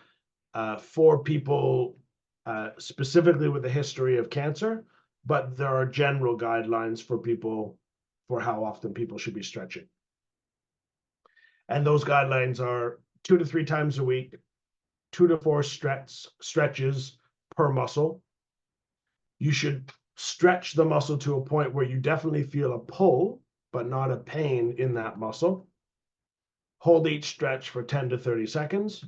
for people specifically with a history of cancer, but there are general guidelines for people for how often people should be stretching. And those guidelines are 2 to 3 times a week, 2 to 4 stretches per muscle. You should stretch the muscle to a point where you definitely feel a pull, but not a pain in that muscle. Hold each stretch for 10 to 30 seconds.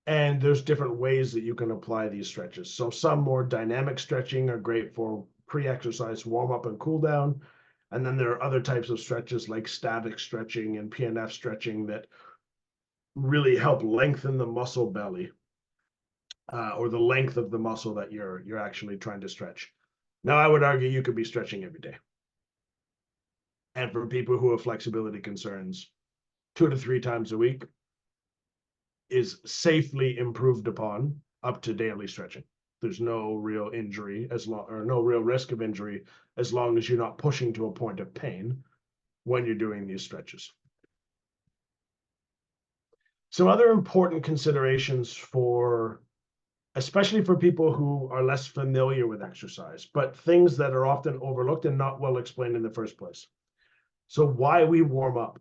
And there's different ways that you can apply these stretches. So some more dynamic stretching are great for pre-exercise warm-up and cool down. And then there are other types of stretches like static stretching and PNF stretching that really help lengthen the muscle belly or the length of the muscle that you're actually trying to stretch. Now, I would argue you could be stretching every day. And for people who have flexibility concerns, 2 to 3 times a week is safely improved upon up to daily stretching. There's no real injury or no real risk of injury as long as you're not pushing to a point of pain when you're doing these stretches. Some other important considerations especially for people who are less familiar with exercise, but things that are often overlooked and not well explained in the first place. So why we warm up.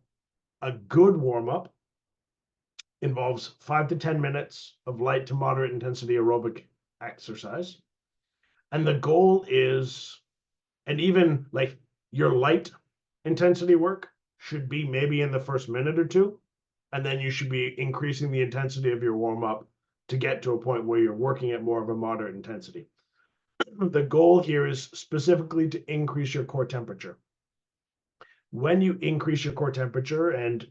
A good warm up involves 5 to 10 minutes of light to moderate intensity aerobic exercise. And the goal is, and even like your light intensity work should be maybe in the first minute or two, and then you should be increasing the intensity of your warm up to get to a point where you're working at more of a moderate intensity. The goal here is specifically to increase your core temperature. When you increase your core temperature and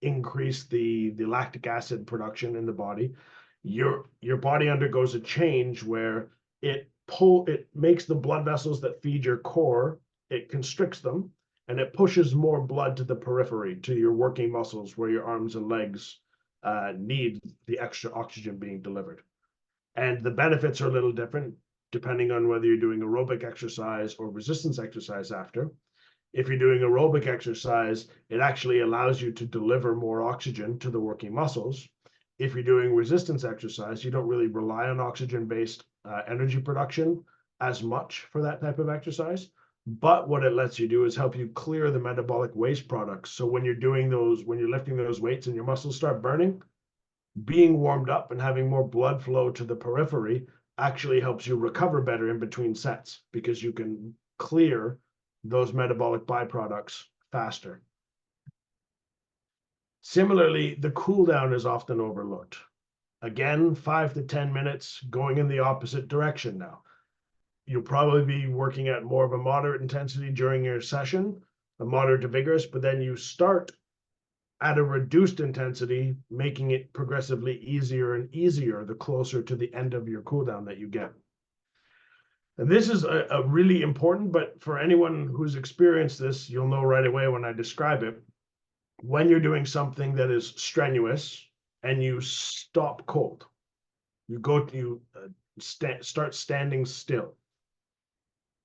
increase the lactic acid production in the body, your body undergoes a change where it makes the blood vessels that feed your core, it constricts them, and it pushes more blood to the periphery, to your working muscles where your arms and legs need the extra oxygen being delivered. And the benefits are a little different depending on whether you're doing aerobic exercise or resistance exercise after. If you're doing aerobic exercise, it actually allows you to deliver more oxygen to the working muscles. If you're doing resistance exercise, you don't really rely on oxygen-based energy production as much for that type of exercise. But what it lets you do is help you clear the metabolic waste products. So when you're lifting those weights and your muscles start burning, being warmed up and having more blood flow to the periphery actually helps you recover better in between sets because you can clear those metabolic byproducts faster. Similarly, the cool down is often overlooked. Again, 5 to 10 minutes going in the opposite direction now. You'll probably be working at more of a moderate intensity during your session, a moderate to vigorous, but then you start at a reduced intensity, making it progressively easier and easier the closer to the end of your cooldown that you get. And this is a really important, but for anyone who's experienced this, you'll know right away when I describe it. When you're doing something that is strenuous and you stop cold. You start standing still.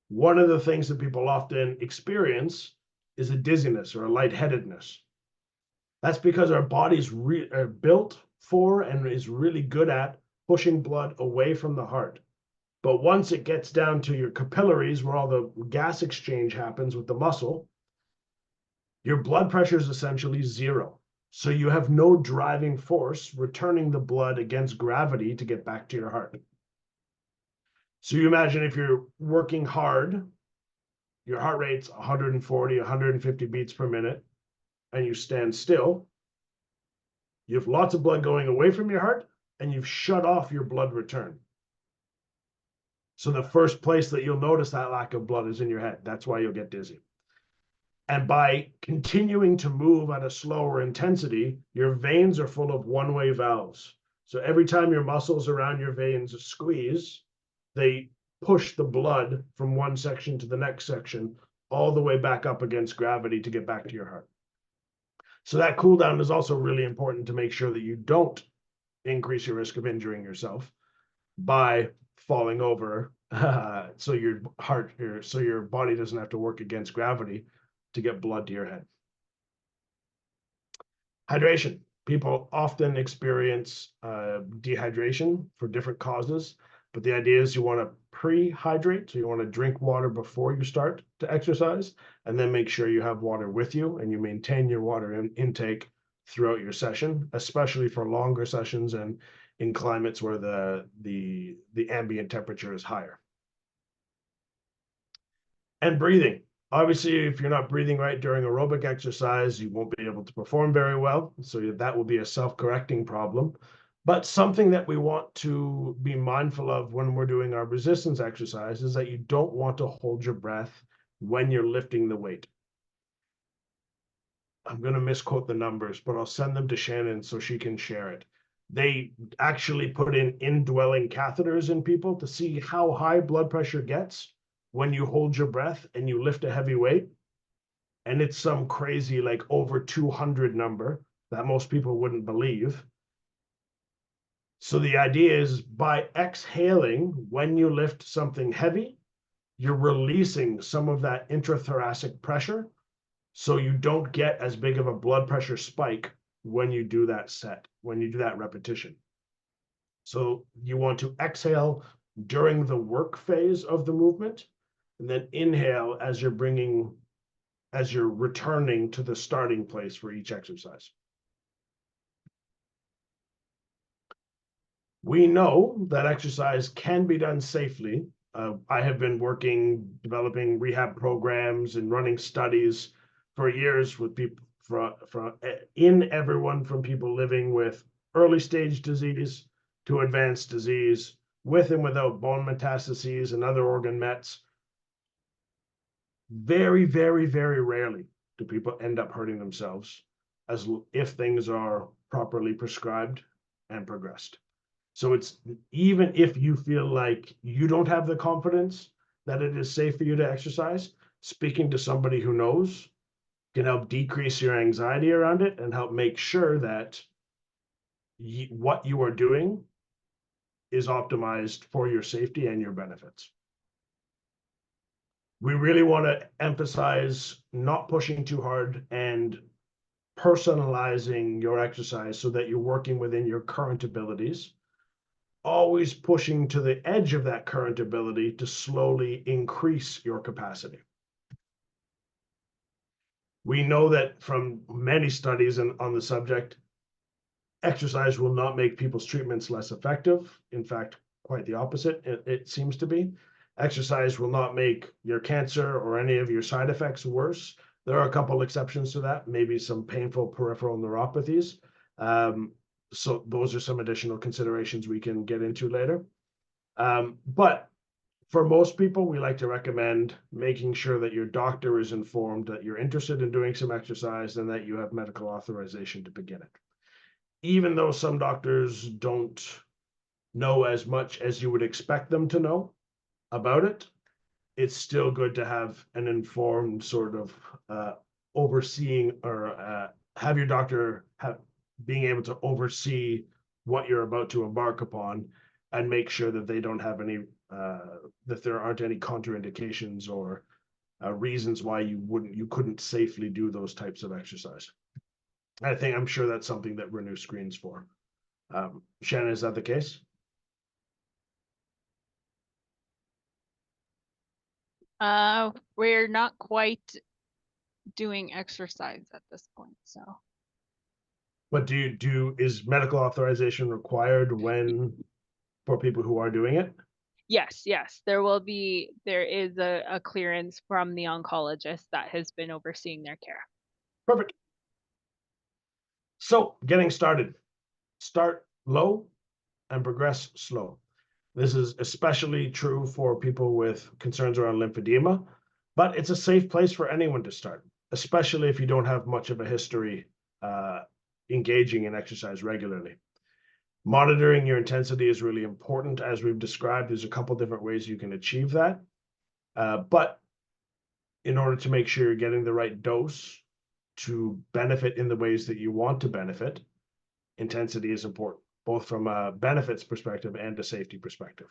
One of the things that people often experience is a dizziness or a lightheadedness. That's because our bodies are built for and is really good at pushing blood away from the heart. But once it gets down to your capillaries, where all the gas exchange happens with the muscle, your blood pressure is essentially zero. So you have no driving force returning the blood against gravity to get back to your heart. So you imagine if you're working hard, your heart rate's 140, 150 beats per minute, and you stand still, you have lots of blood going away from your heart, and you've shut off your blood return. So the first place that you'll notice that lack of blood is in your head. That's why you'll get dizzy. And by continuing to move at a slower intensity, your veins are full of one-way valves. So every time your muscles around your veins squeeze, they push the blood from one section to the next section, all the way back up against gravity to get back to your heart. So that cool down is also really important to make sure that you don't increase your risk of injuring yourself by falling over, so your body doesn't have to work against gravity to get blood to your head. Hydration. People often experience dehydration for different causes, but the idea is you want to pre-hydrate, so you want to drink water before you start to exercise, and then make sure you have water with you and you maintain your water intake throughout your session, especially for longer sessions and in climates where the ambient temperature is higher. And breathing. Obviously, if you're not breathing right during aerobic exercise, you won't be able to perform very well. So that will be a self-correcting problem. But something that we want to be mindful of when we're doing our resistance exercise is that you don't want to hold your breath when you're lifting the weight. I'm going to misquote the numbers, but I'll send them to Shannon so she can share it. They actually put in indwelling catheters in people to see how high blood pressure gets when you hold your breath and you lift a heavy weight. And it's some crazy, like over 200 number that most people wouldn't believe. So the idea is by exhaling when you lift something heavy, you're releasing some of that intrathoracic pressure, so you don't get as big of a blood pressure spike when you do that repetition. So you want to exhale during the work phase of the movement, and then inhale as you're returning to the starting place for each exercise. We know that exercise can be done safely. I have been developing rehab programs and running studies for years with people everyone from people living with early stage disease to advanced disease, with and without bone metastases and other organ mets. Very, very, very rarely do people end up hurting themselves as if things are properly prescribed and progressed. So it's, even if you feel like you don't have the confidence that it is safe for you to exercise, speaking to somebody who knows can help decrease your anxiety around it and help make sure that what you are doing is optimized for your safety and your benefits. We really want to emphasize not pushing too hard and personalizing your exercise so that you're working within your current abilities, always pushing to the edge of that current ability to slowly increase your capacity. We know that from many studies on the subject, exercise will not make people's treatments less effective. In fact, quite the opposite, it seems to be. Exercise will not make your cancer or any of your side effects worse. There are a couple exceptions to that, maybe some painful peripheral neuropathies. So those are some additional considerations we can get into later. But for most people, we like to recommend making sure that your doctor is informed that you're interested in doing some exercise and that you have medical authorization to begin it. Even though some doctors don't know as much as you would expect them to know about it, it's still good to have an informed sort of overseeing, or have your doctor being able to oversee what you're about to embark upon and make sure that they don't have any, that there aren't any contraindications or reasons why you couldn't safely do those types of exercise. I'm sure that's something that Renew screens for. Shannon, is that the case? We're not quite doing exercise at this point, so. But is medical authorization required for people who are doing it? Yes, there is a clearance from the oncologist that has been overseeing their care. Perfect. So getting started, start low and progress slow. This is especially true for people with concerns around lymphedema, but it's a safe place for anyone to start, especially if you don't have much of a history engaging in exercise regularly. Monitoring your intensity is really important. As we've described, there's a couple different ways you can achieve that. But in order to make sure you're getting the right dose to benefit in the ways that you want to benefit, intensity is important, both from a benefits perspective and a safety perspective.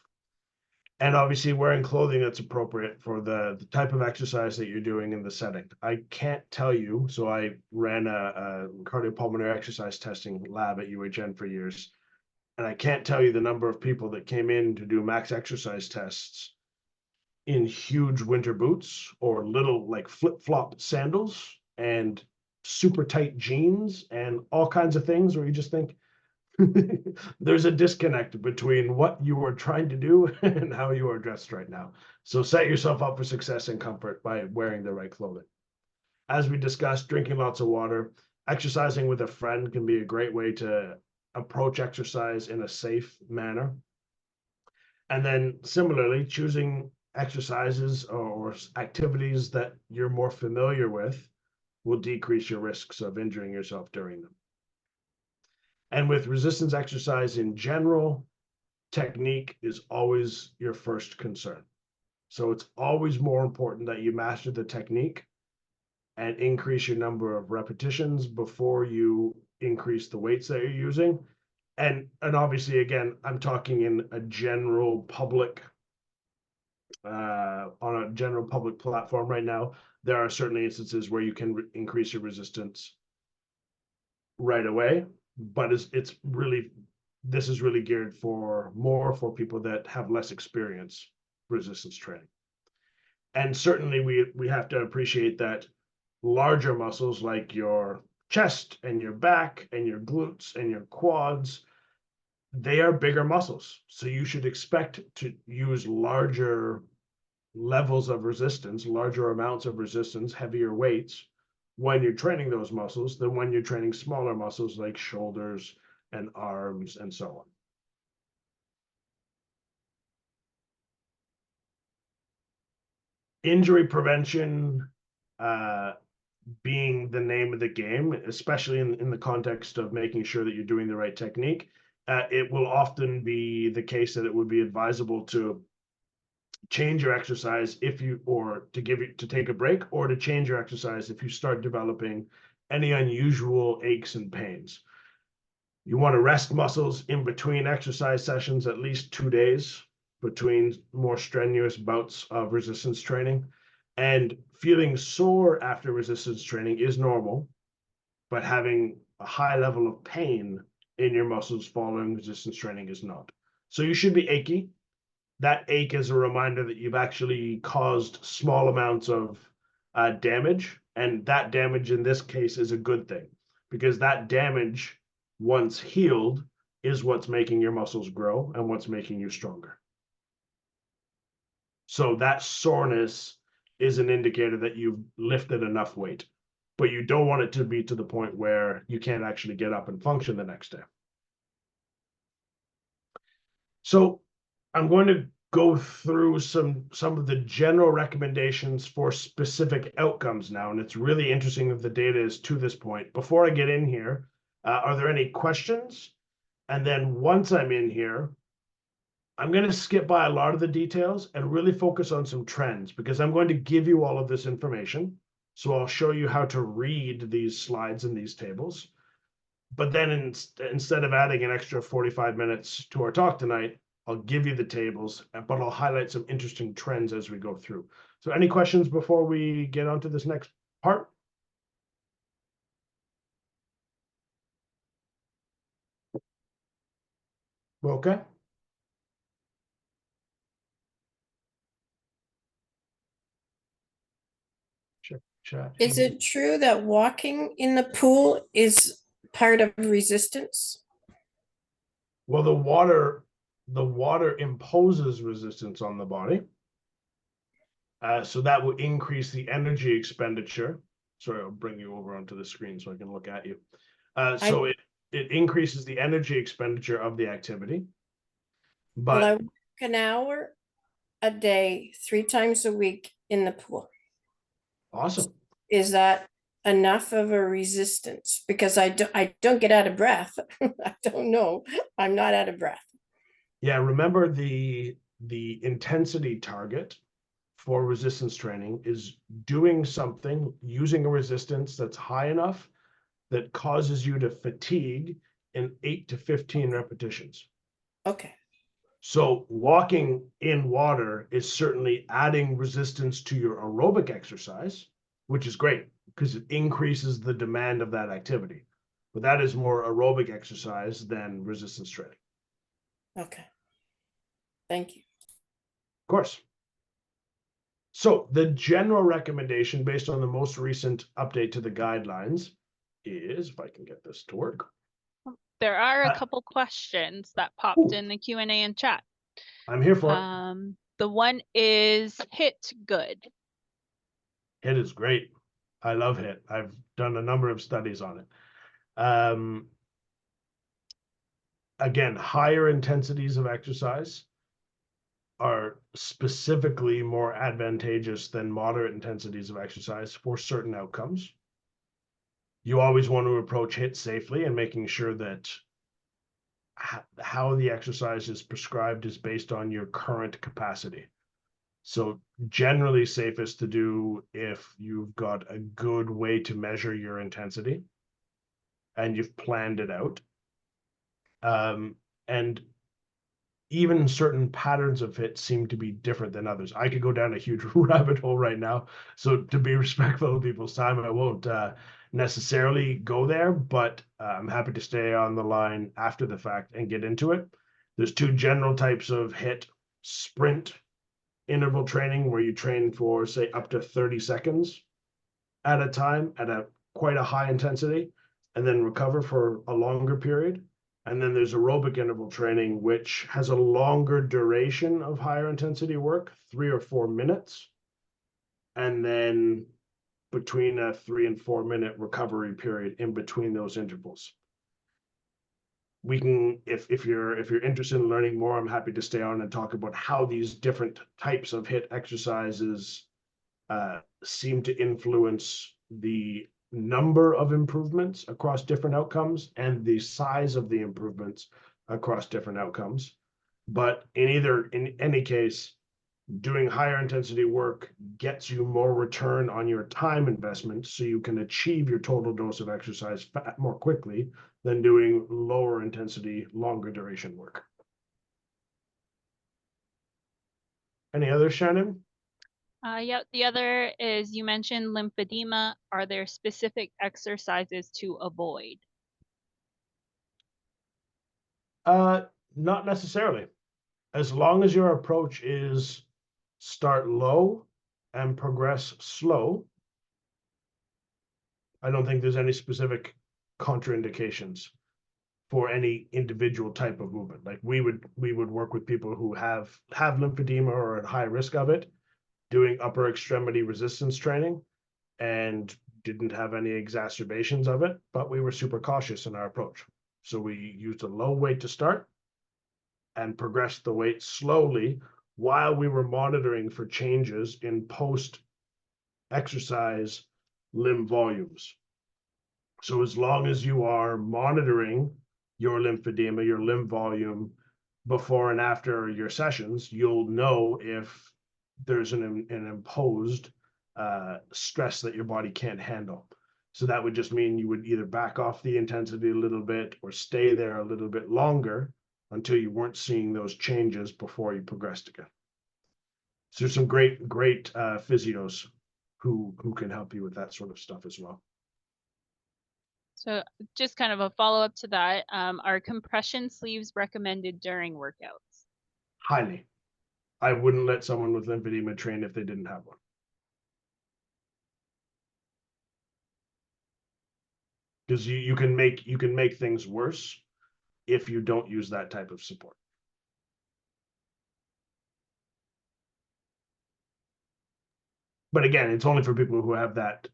And obviously wearing clothing that's appropriate for the type of exercise that you're doing in the setting. I can't tell you, so I ran a cardiopulmonary exercise testing lab at UHN for years. And I can't tell you the number of people that came in to do max exercise tests in huge winter boots or little like flip-flop sandals and super tight jeans and all kinds of things where you just think there's a disconnect between what you are trying to do and how you are dressed right now. So set yourself up for success and comfort by wearing the right clothing. As we discussed, drinking lots of water, exercising with a friend can be a great way to approach exercise in a safe manner. And then similarly, choosing exercises or activities that you're more familiar with will decrease your risks of injuring yourself during them. And with resistance exercise in general, technique is always your first concern. So it's always more important that you master the technique and increase your number of repetitions before you increase the weights that you're using. And obviously, again, I'm talking in a general public, on a general public platform right now. There are certainly instances where you can increase your resistance right away, but it's really, this is really geared for people that have less experience resistance training. And certainly we have to appreciate that larger muscles like your chest and your back and your glutes and your quads, they are bigger muscles. So you should expect to use larger levels of resistance, larger amounts of resistance, heavier weights when you're training those muscles than when you're training smaller muscles like shoulders and arms and so on. Injury prevention being the name of the game, especially in the context of making sure that you're doing the right technique, it will often be the case that it would be advisable to change your exercise or to take a break, or to change your exercise if you start developing any unusual aches and pains. You want to rest muscles in between exercise sessions, at least 2 days between more strenuous bouts of resistance training. And feeling sore after resistance training is normal, but having a high level of pain in your muscles following resistance training is not. So you should be achy. That ache is a reminder that you've actually caused small amounts of damage. And that damage in this case is a good thing, because that damage, once healed, is what's making your muscles grow and what's making you stronger. So that soreness is an indicator that you've lifted enough weight, but you don't want it to be to the point where you can't actually get up and function the next day. So I'm going to go through some of the general recommendations for specific outcomes now, and it's really interesting that the data is to this point. Before I get in here, are there any questions? And then once I'm in here, I'm going to skip by a lot of the details and really focus on some trends, because I'm going to give you all of this information. So I'll show you how to read these slides and these tables. But then instead of adding an extra 45 minutes to our talk tonight, I'll give you the tables, but I'll highlight some interesting trends as we go through. So any questions before we get on to this next part? Okay. Check chat. Is it true that walking in the pool is part of resistance? Well, the water imposes resistance on the body. So that will increase the energy expenditure. Sorry, I'll bring you over onto the screen so I can look at you. So it increases the energy expenditure of the activity. Well, I But walk an hour a day, 3 times a week in the pool. awesome. Is that enough of a resistance? Because I don't get out of breath. I don't know. I'm not out of breath. Yeah, remember the intensity target for resistance training is doing something using a resistance that's high enough that causes you to fatigue in 8 to 15 repetitions. Okay. So walking in water is certainly adding resistance to your aerobic exercise, which is great because it increases the demand of that activity. But that is more aerobic exercise than resistance training. Okay. Thank you. Of course. So the general recommendation based on the most recent update to the guidelines is, if I can get this to work. There are a Uh, couple questions that popped ooh. in the Q&A and chat. I'm here for it. The one is HIIT good? HIIT is great. I love HIIT. I've done a number of studies on it. Again, higher intensities of exercise are specifically more advantageous than moderate intensities of exercise for certain outcomes. You always want to approach HIIT safely and making sure that how the exercise is prescribed is based on your current capacity. So generally safest to do if you've got a good way to measure your intensity and you've planned it out. And even certain patterns of HIIT seem to be different than others. I could go down a huge rabbit hole right now. So to be respectful of people's time, I won't necessarily go there, but I'm happy to stay on the line after the fact and get into it. There's two general types of HIIT: sprint interval training, where you train for, say, up to 30 seconds at a time at quite a high intensity, and then recover for a longer period. And then there's aerobic interval training, which has a longer duration of higher intensity work, 3 or 4 minutes. And then between a 3 and 4 minute recovery period in between those intervals. We can, if you're interested in learning more, I'm happy to stay on and talk about how these different types of HIIT exercises seem to influence the number of improvements across different outcomes and the size of the improvements across different outcomes. But in any case, doing higher intensity work gets you more return on your time investment, so you can achieve your total dose of exercise more quickly than doing lower intensity, longer duration work. Any others, Shannon? Yeah, the other is, you mentioned lymphedema. Are there specific exercises to avoid? Not necessarily. As long as your approach is start low and progress slow, I don't think there's any specific contraindications for any individual type of movement. Like we would work with people who have lymphedema or at high risk of it, doing upper extremity resistance training, and didn't have any exacerbations of it, but we were super cautious in our approach. So we used a low weight to start and progressed the weight slowly while we were monitoring for changes in post-exercise limb volumes. So as long as you are monitoring your lymphedema, your limb volume before and after your sessions, you'll know if there's an imposed stress that your body can't handle. So that would just mean you would either back off the intensity a little bit or stay there a little bit longer until you weren't seeing those changes before you progressed again. So there's some great physios who can help you with that sort of stuff as well. So just kind of a follow-up to that, are compression sleeves recommended during workouts? Highly. I wouldn't let someone with lymphedema train if they didn't have one. Because you can make things worse if you don't use that type of support. But again, it's only for people who have that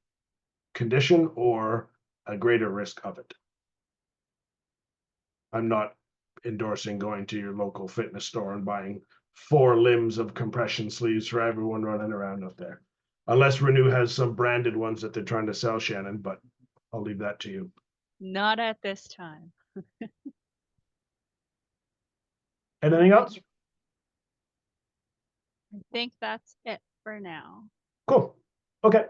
condition or a greater risk of it. I'm not endorsing going to your local fitness store and buying 4 limbs of compression sleeves for everyone running around up there. Unless Renew has some branded ones that they're trying to sell, Shannon, but I'll leave that to you. Not at this time. Anything else? I think that's it for now. Cool. Okay.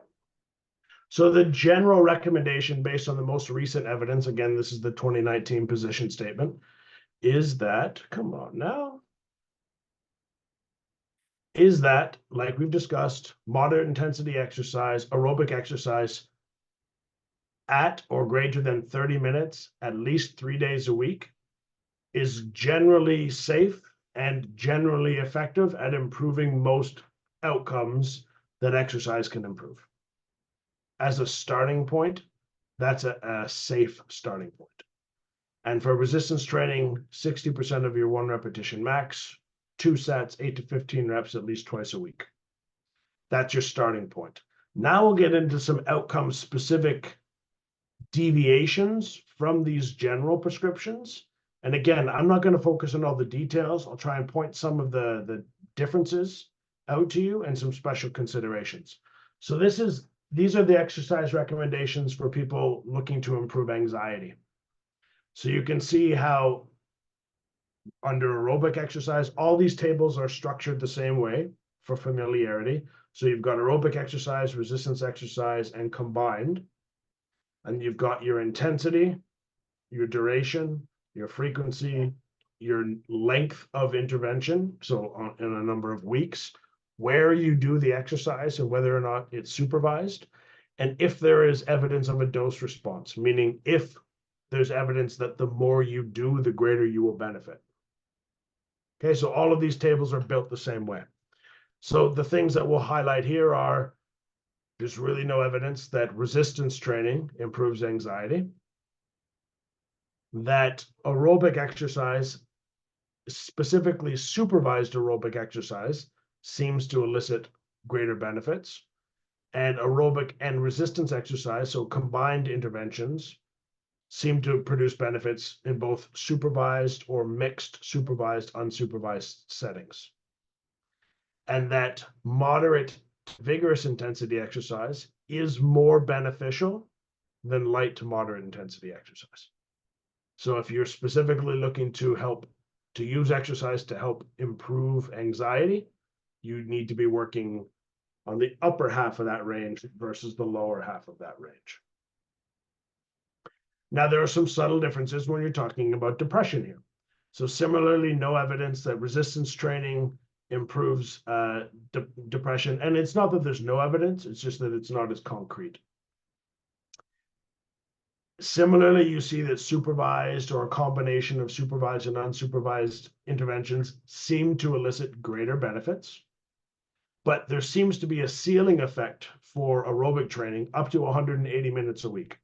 So the general recommendation based on the most recent evidence, again, this is the 2019 position statement, is that, come on now, is that, like we've discussed, moderate intensity exercise, aerobic exercise at or greater than 30 minutes, at least 3 days a week, is generally safe and generally effective at improving most outcomes that exercise can improve. As a starting point, that's a safe starting point. And for resistance training, 60% of your 1 repetition max, 2 sets, 8 to 15 reps, at least twice a week. That's your starting point. Now we'll get into some outcome specific deviations from these general prescriptions. And again, I'm not going to focus on all the details. I'll try and point some of the differences out to you and some special considerations. So these are the exercise recommendations for people looking to improve anxiety. So you can see how under aerobic exercise, all these tables are structured the same way for familiarity. So you've got aerobic exercise, resistance exercise, and combined. And you've got your intensity, your duration, your frequency, your length of intervention, so in a number of weeks, where you do the exercise and whether or not it's supervised, and if there is evidence of a dose response, meaning if there's evidence that the more you do, the greater you will benefit. Okay, so all of these tables are built the same way. So the things that we'll highlight here are, there's really no evidence that resistance training improves anxiety, that aerobic exercise, specifically supervised aerobic exercise, seems to elicit greater benefits, and aerobic and resistance exercise, so combined interventions, seem to produce benefits in both supervised or mixed supervised, unsupervised settings. And that moderate vigorous intensity exercise is more beneficial than light to moderate intensity exercise. So if you're specifically looking to use exercise to help improve anxiety, you need to be working on the upper half of that range versus the lower half of that range. Now, there are some subtle differences when you're talking about depression here. So similarly, no evidence that resistance training improves depression. And it's not that there's no evidence, it's just that it's not as concrete. Similarly, you see that supervised or a combination of supervised and unsupervised interventions seem to elicit greater benefits. But there seems to be a ceiling effect for aerobic training up to 180 minutes a week,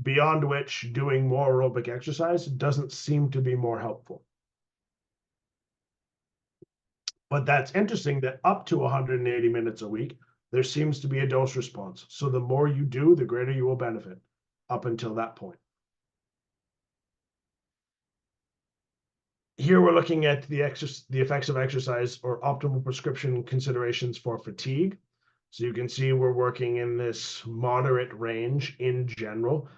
beyond which doing more aerobic exercise doesn't seem to be more helpful. But that's interesting that up to 180 minutes a week, there seems to be a dose response. So the more you do, the greater you will benefit up until that point. Here we're looking at the effects of exercise or optimal prescription considerations for fatigue. So you can see we're working in this moderate range in general.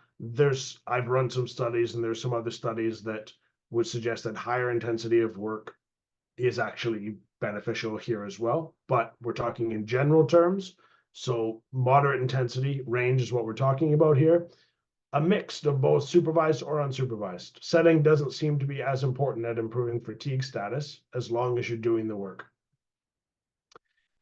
I've run some studies and there's some other studies that would suggest that higher intensity of work is actually beneficial here as well. But we're talking in general terms, So moderate intensity range is what we're talking about here. A mix of both supervised or unsupervised. Setting doesn't seem to be as important at improving fatigue status as long as you're doing the work.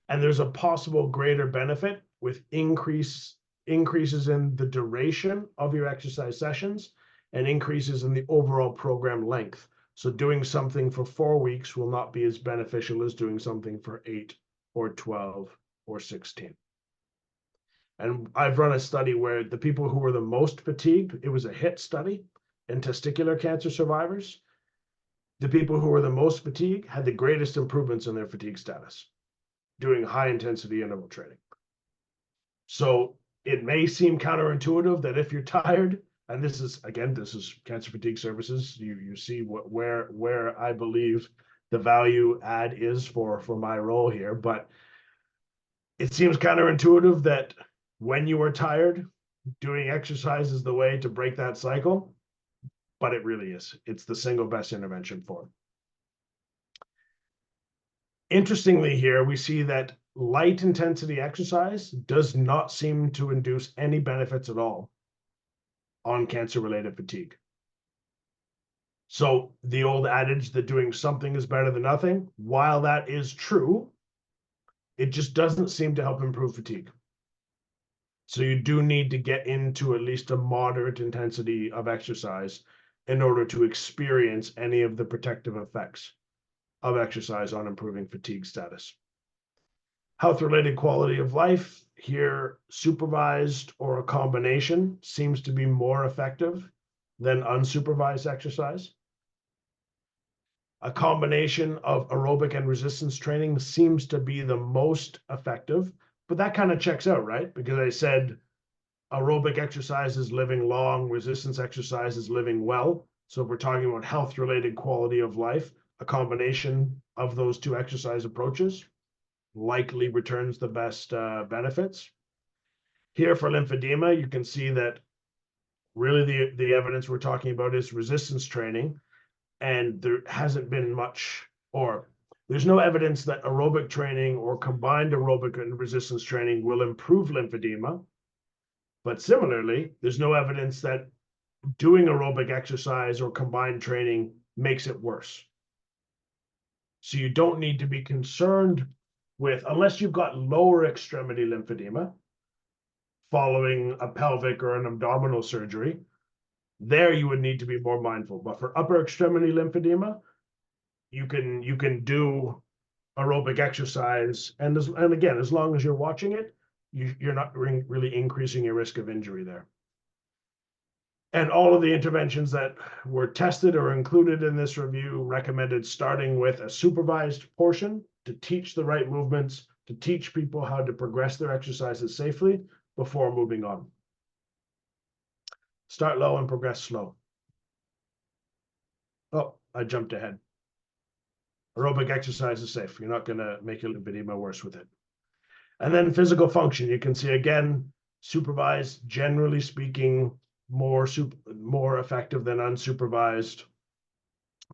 And there's a possible greater benefit with increases in the duration of your exercise sessions and increases in the overall program length. So doing something for 4 weeks will not be as beneficial as doing something for 8 or 12 or 16. And I've run a study where the people who were the most fatigued, it was a HIT study in testicular cancer survivors. The people who were the most fatigued had the greatest improvements in their fatigue status doing high intensity interval training. So it may seem counterintuitive that if you're tired, and this is, again, this is Cancer Fatigue Services, you see where I believe the value add is for my role here, but it seems counterintuitive that when you are tired, doing exercise is the way to break that cycle, but it really is. It's the single best intervention for it. Interestingly here, we see that light intensity exercise does not seem to induce any benefits at all on cancer-related fatigue. So the old adage that doing something is better than nothing, while that is true, it just doesn't seem to help improve fatigue. So you do need to get into at least a moderate intensity of exercise in order to experience any of the protective effects of exercise on improving fatigue status. Health-related quality of life, here supervised or a combination seems to be more effective than unsupervised exercise. A combination of aerobic and resistance training seems to be the most effective, but that kind of checks out, right? Because I said aerobic exercise is living long, resistance exercise is living well. So if we're talking about health-related quality of life, a combination of those two exercise approaches likely returns the best benefits. Here for lymphedema, you can see that really the evidence we're talking about is resistance training, and there hasn't been much, or there's no evidence that aerobic training or combined aerobic and resistance training will improve lymphedema. But similarly, there's no evidence that doing aerobic exercise or combined training makes it worse. So you don't need to be concerned with, unless you've got lower extremity lymphedema following a pelvic or an abdominal surgery, there you would need to be more mindful. But for upper extremity lymphedema, you can do aerobic exercise, and again, as long as you're watching it, you're not really increasing your risk of injury there. And all of the interventions that were tested or included in this review recommended starting with a supervised portion to teach the right movements, to teach people how to progress their exercises safely before moving on. Start low and progress slow. Oh, I jumped ahead. Aerobic exercise is safe. You're not going to make your lymphedema worse with it. And then physical function, you can see again, supervised, generally speaking, more effective than unsupervised.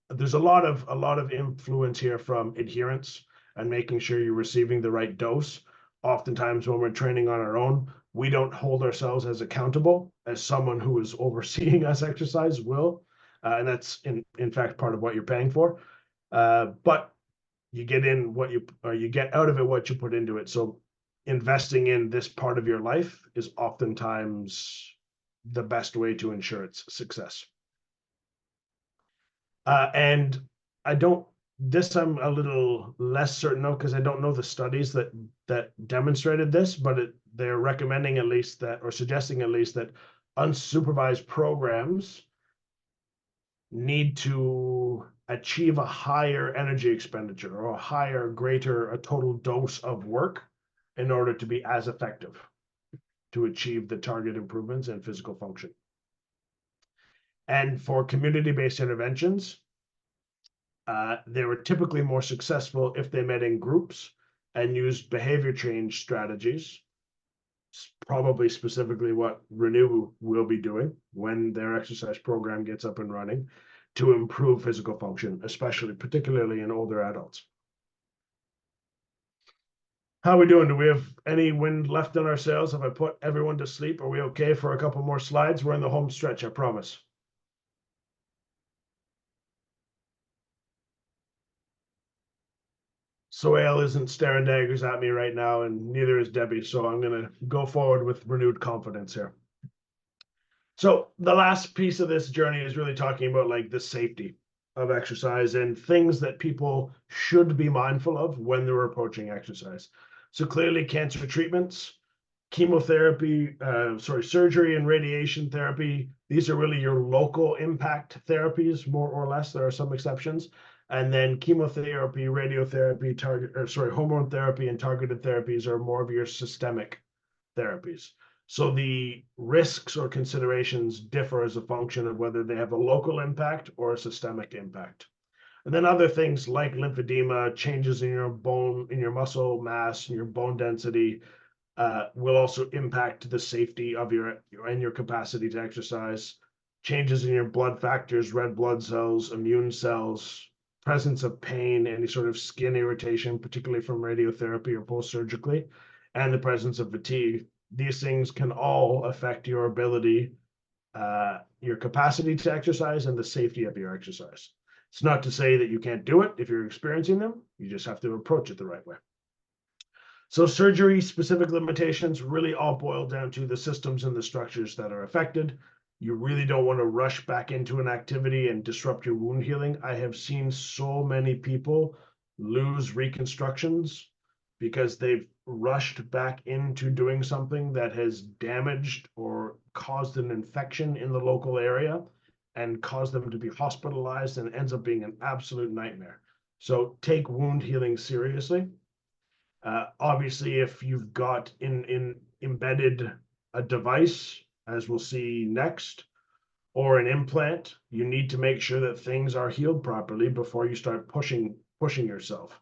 There's a lot of influence here from adherence and making sure you're receiving the right dose. Oftentimes when we're training on our own, we don't hold ourselves as accountable as someone who is overseeing us exercise will. And that's in fact part of what you're paying for. But you get in what you get out of it what you put into it. So investing in this part of your life is oftentimes the best way to ensure its success. And I'm a little less certain of, because I don't know the studies that demonstrated this, but they're recommending at least that, or suggesting at least that unsupervised programs need to achieve a higher energy expenditure or a total dose of work in order to be as effective to achieve the target improvements in physical function. And for community-based interventions, they were typically more successful if they met in groups and used behavior change strategies, probably specifically what Renew will be doing when their exercise program gets up and running, to improve physical function, particularly in older adults. How are we doing? Do we have any wind left in our sails? Have I put everyone to sleep? Are we okay for a couple more slides? We're in the home stretch, I promise. Sohail isn't staring daggers at me right now, and neither is Debbie, so I'm going to go forward with renewed confidence here. So the last piece of this journey is really talking about like the safety of exercise and things that people should be mindful of when they're approaching exercise. So clearly cancer treatments, chemotherapy, surgery and radiation therapy. These are really your local impact therapies, more or less. There are some exceptions. And then chemotherapy, radiotherapy, hormone therapy and targeted therapies are more of your systemic therapies. So the risks or considerations differ as a function of whether they have a local impact or a systemic impact. And then other things like lymphedema, changes in your bone, in your muscle mass, and your bone density will also impact the safety of your capacity to exercise. Changes in your blood factors, red blood cells, immune cells, presence of pain, any sort of skin irritation, particularly from radiotherapy or post-surgically, and the presence of fatigue. These things can all affect your ability, your capacity to exercise and the safety of your exercise. It's not to say that you can't do it if you're experiencing them. You just have to approach it the right way. So surgery specific limitations really all boil down to the systems and the structures that are affected. You really don't want to rush back into an activity and disrupt your wound healing. I have seen so many people lose reconstructions because they've rushed back into doing something that has damaged or caused an infection in the local area and caused them to be hospitalized, and ends up being an absolute nightmare. So take wound healing seriously. Obviously, if you've got embedded a device, as we'll see next, or an implant, you need to make sure that things are healed properly before you start pushing yourself.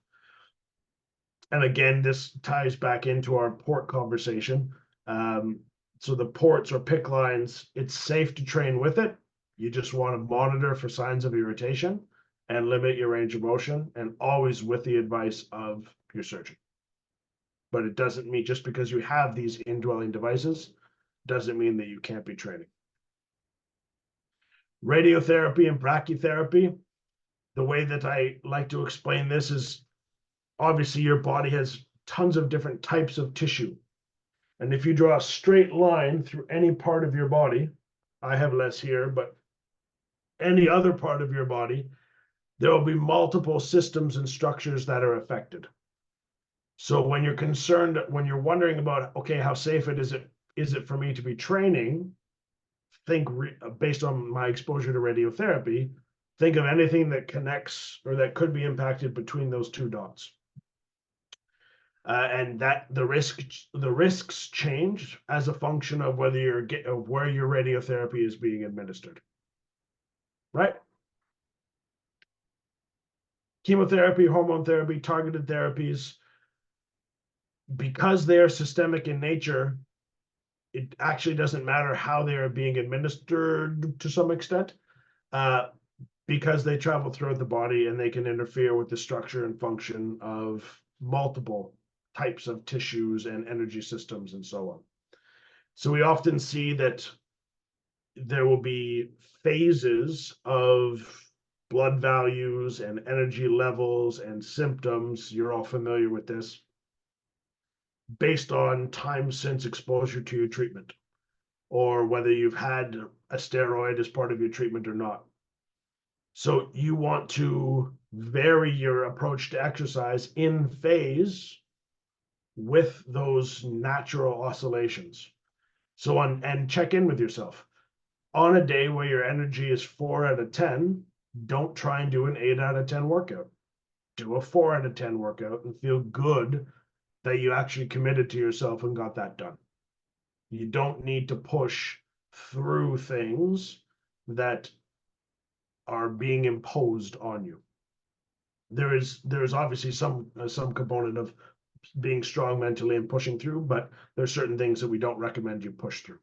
And again, this ties back into our port conversation. So the ports or PICC lines, it's safe to train with it. You just want to monitor for signs of irritation and limit your range of motion, and always with the advice of your surgeon. But it doesn't mean just because you have these indwelling devices, doesn't mean that you can't be training. Radiotherapy and brachytherapy, the way that I like to explain this is, obviously your body has tons of different types of tissue. And if you draw a straight line through any part of your body, I have less here, but any other part of your body, there will be multiple systems and structures that are affected. So when you're concerned, when you're wondering about, okay, how safe is it for me to be training, think based on my exposure to radiotherapy, think of anything that connects or that could be impacted between those two dots. And that the risks change as a function of where your radiotherapy is being administered, right? Chemotherapy, hormone therapy, targeted therapies, because they are systemic in nature, it actually doesn't matter how they are being administered to some extent, because they travel throughout the body and they can interfere with the structure and function of multiple types of tissues and energy systems and so on. So we often see that there will be phases of blood values and energy levels and symptoms. You're all familiar with this, based on time since exposure to your treatment, or whether you've had a steroid as part of your treatment or not. So you want to vary your approach to exercise in phase with those natural oscillations. So and check in with yourself. On a day where your energy is 4 out of 10, don't try and do an 8 out of 10 workout. Do a 4 out of 10 workout and feel good that you actually committed to yourself and got that done. You don't need to push through things that are being imposed on you. There is obviously some component of being strong mentally and pushing through, but there's certain things that we don't recommend you push through.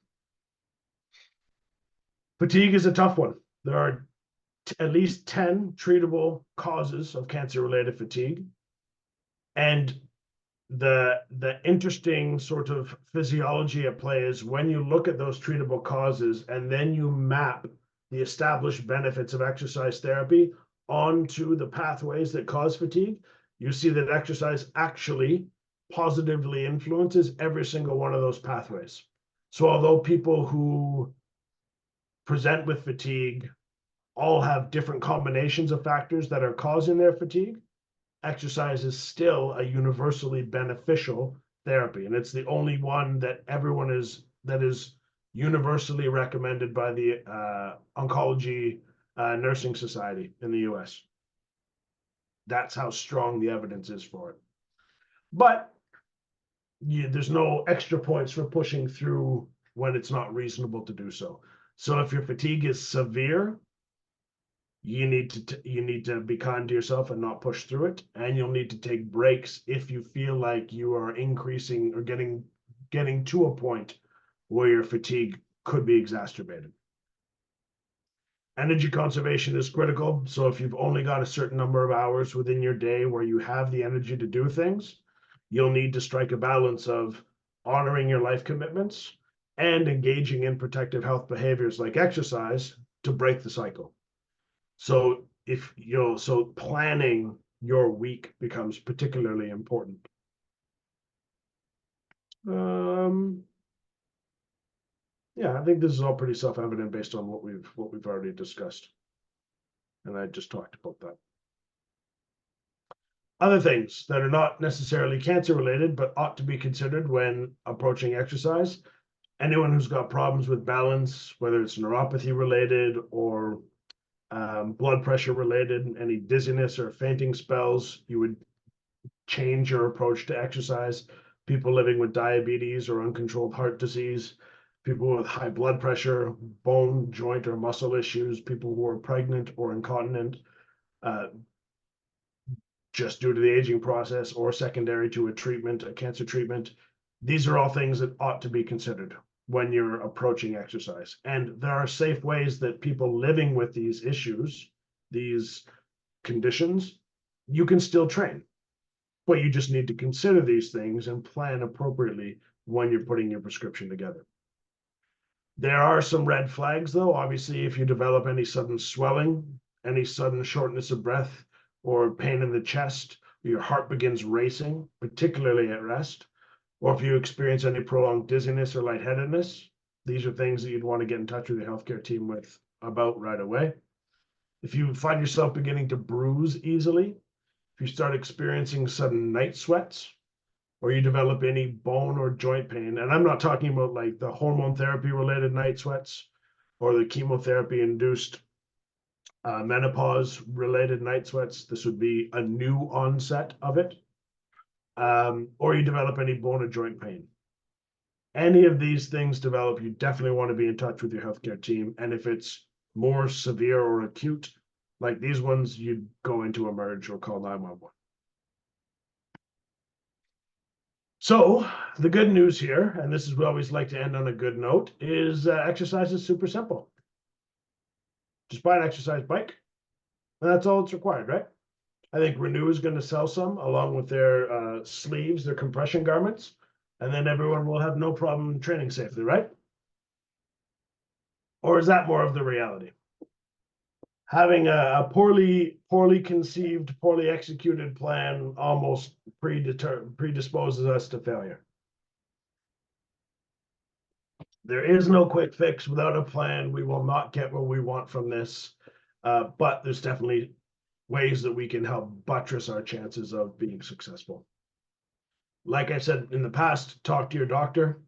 Fatigue is a tough one. There are at least 10 treatable causes of cancer-related fatigue. And the interesting sort of physiology at play is when you look at those treatable causes and then you map the established benefits of exercise therapy onto the pathways that cause fatigue, you see that exercise actually positively influences every single one of those pathways. So although people who present with fatigue all have different combinations of factors that are causing their fatigue, exercise is still a universally beneficial therapy. And it's the only one that that is universally recommended by the Oncology Nursing Society in the US. That's how strong the evidence is for it. But there's no extra points for pushing through when it's not reasonable to do so. So if your fatigue is severe, you need to be kind to yourself and not push through it, and you'll need to take breaks if you feel like you are increasing or getting to a point where your fatigue could be exacerbated. Energy conservation is critical. So if you've only got a certain number of hours within your day where you have the energy to do things, you'll need to strike a balance of honoring your life commitments and engaging in protective health behaviors like exercise to break the cycle. So so planning your week becomes particularly important. Yeah, I think this is all pretty self-evident based on what we've already discussed. And I just talked about that. Other things that are not necessarily cancer related, but ought to be considered when approaching exercise. Anyone who's got problems with balance, whether it's neuropathy related or blood pressure related, any dizziness or fainting spells, you would change your approach to exercise. People living with diabetes or uncontrolled heart disease, people with high blood pressure, bone, joint, or muscle issues, people who are pregnant or incontinent, just due to the aging process or secondary to a cancer treatment. These are all things that ought to be considered when you're approaching exercise. And there are safe ways that people living with these issues, these conditions, you can still train. But you just need to consider these things and plan appropriately when you're putting your prescription together. There are some red flags, though. Obviously, if you develop any sudden swelling, any sudden shortness of breath, or pain in the chest, your heart begins racing, particularly at rest, or if you experience any prolonged dizziness or lightheadedness, these are things that you'd want to get in touch with your healthcare team with about right away. If you find yourself beginning to bruise easily, if you start experiencing sudden night sweats, or you develop any bone or joint pain, and I'm not talking about like the hormone therapy related night sweats or the chemotherapy induced menopause related night sweats, this would be a new onset of it, or you develop any bone or joint pain. Any of these things develop, you definitely want to be in touch with your healthcare team. And if it's more severe or acute, like these ones, you'd go into Emerge or call 911. So the good news here, and this is we always like to end on a good note, is exercise is super simple. Just buy an exercise bike, and that's all it's required, right? I think Renew is going to sell some along with their sleeves, their compression garments, and then everyone will have no problem training safely, right? Or is that more of the reality? Having a poorly conceived, poorly executed plan almost predisposes us to failure. There is no quick fix. Without a plan, we will not get what we want from this. But there's definitely ways that we can help buttress our chances of being successful. Like I said in the past, talk to your doctor,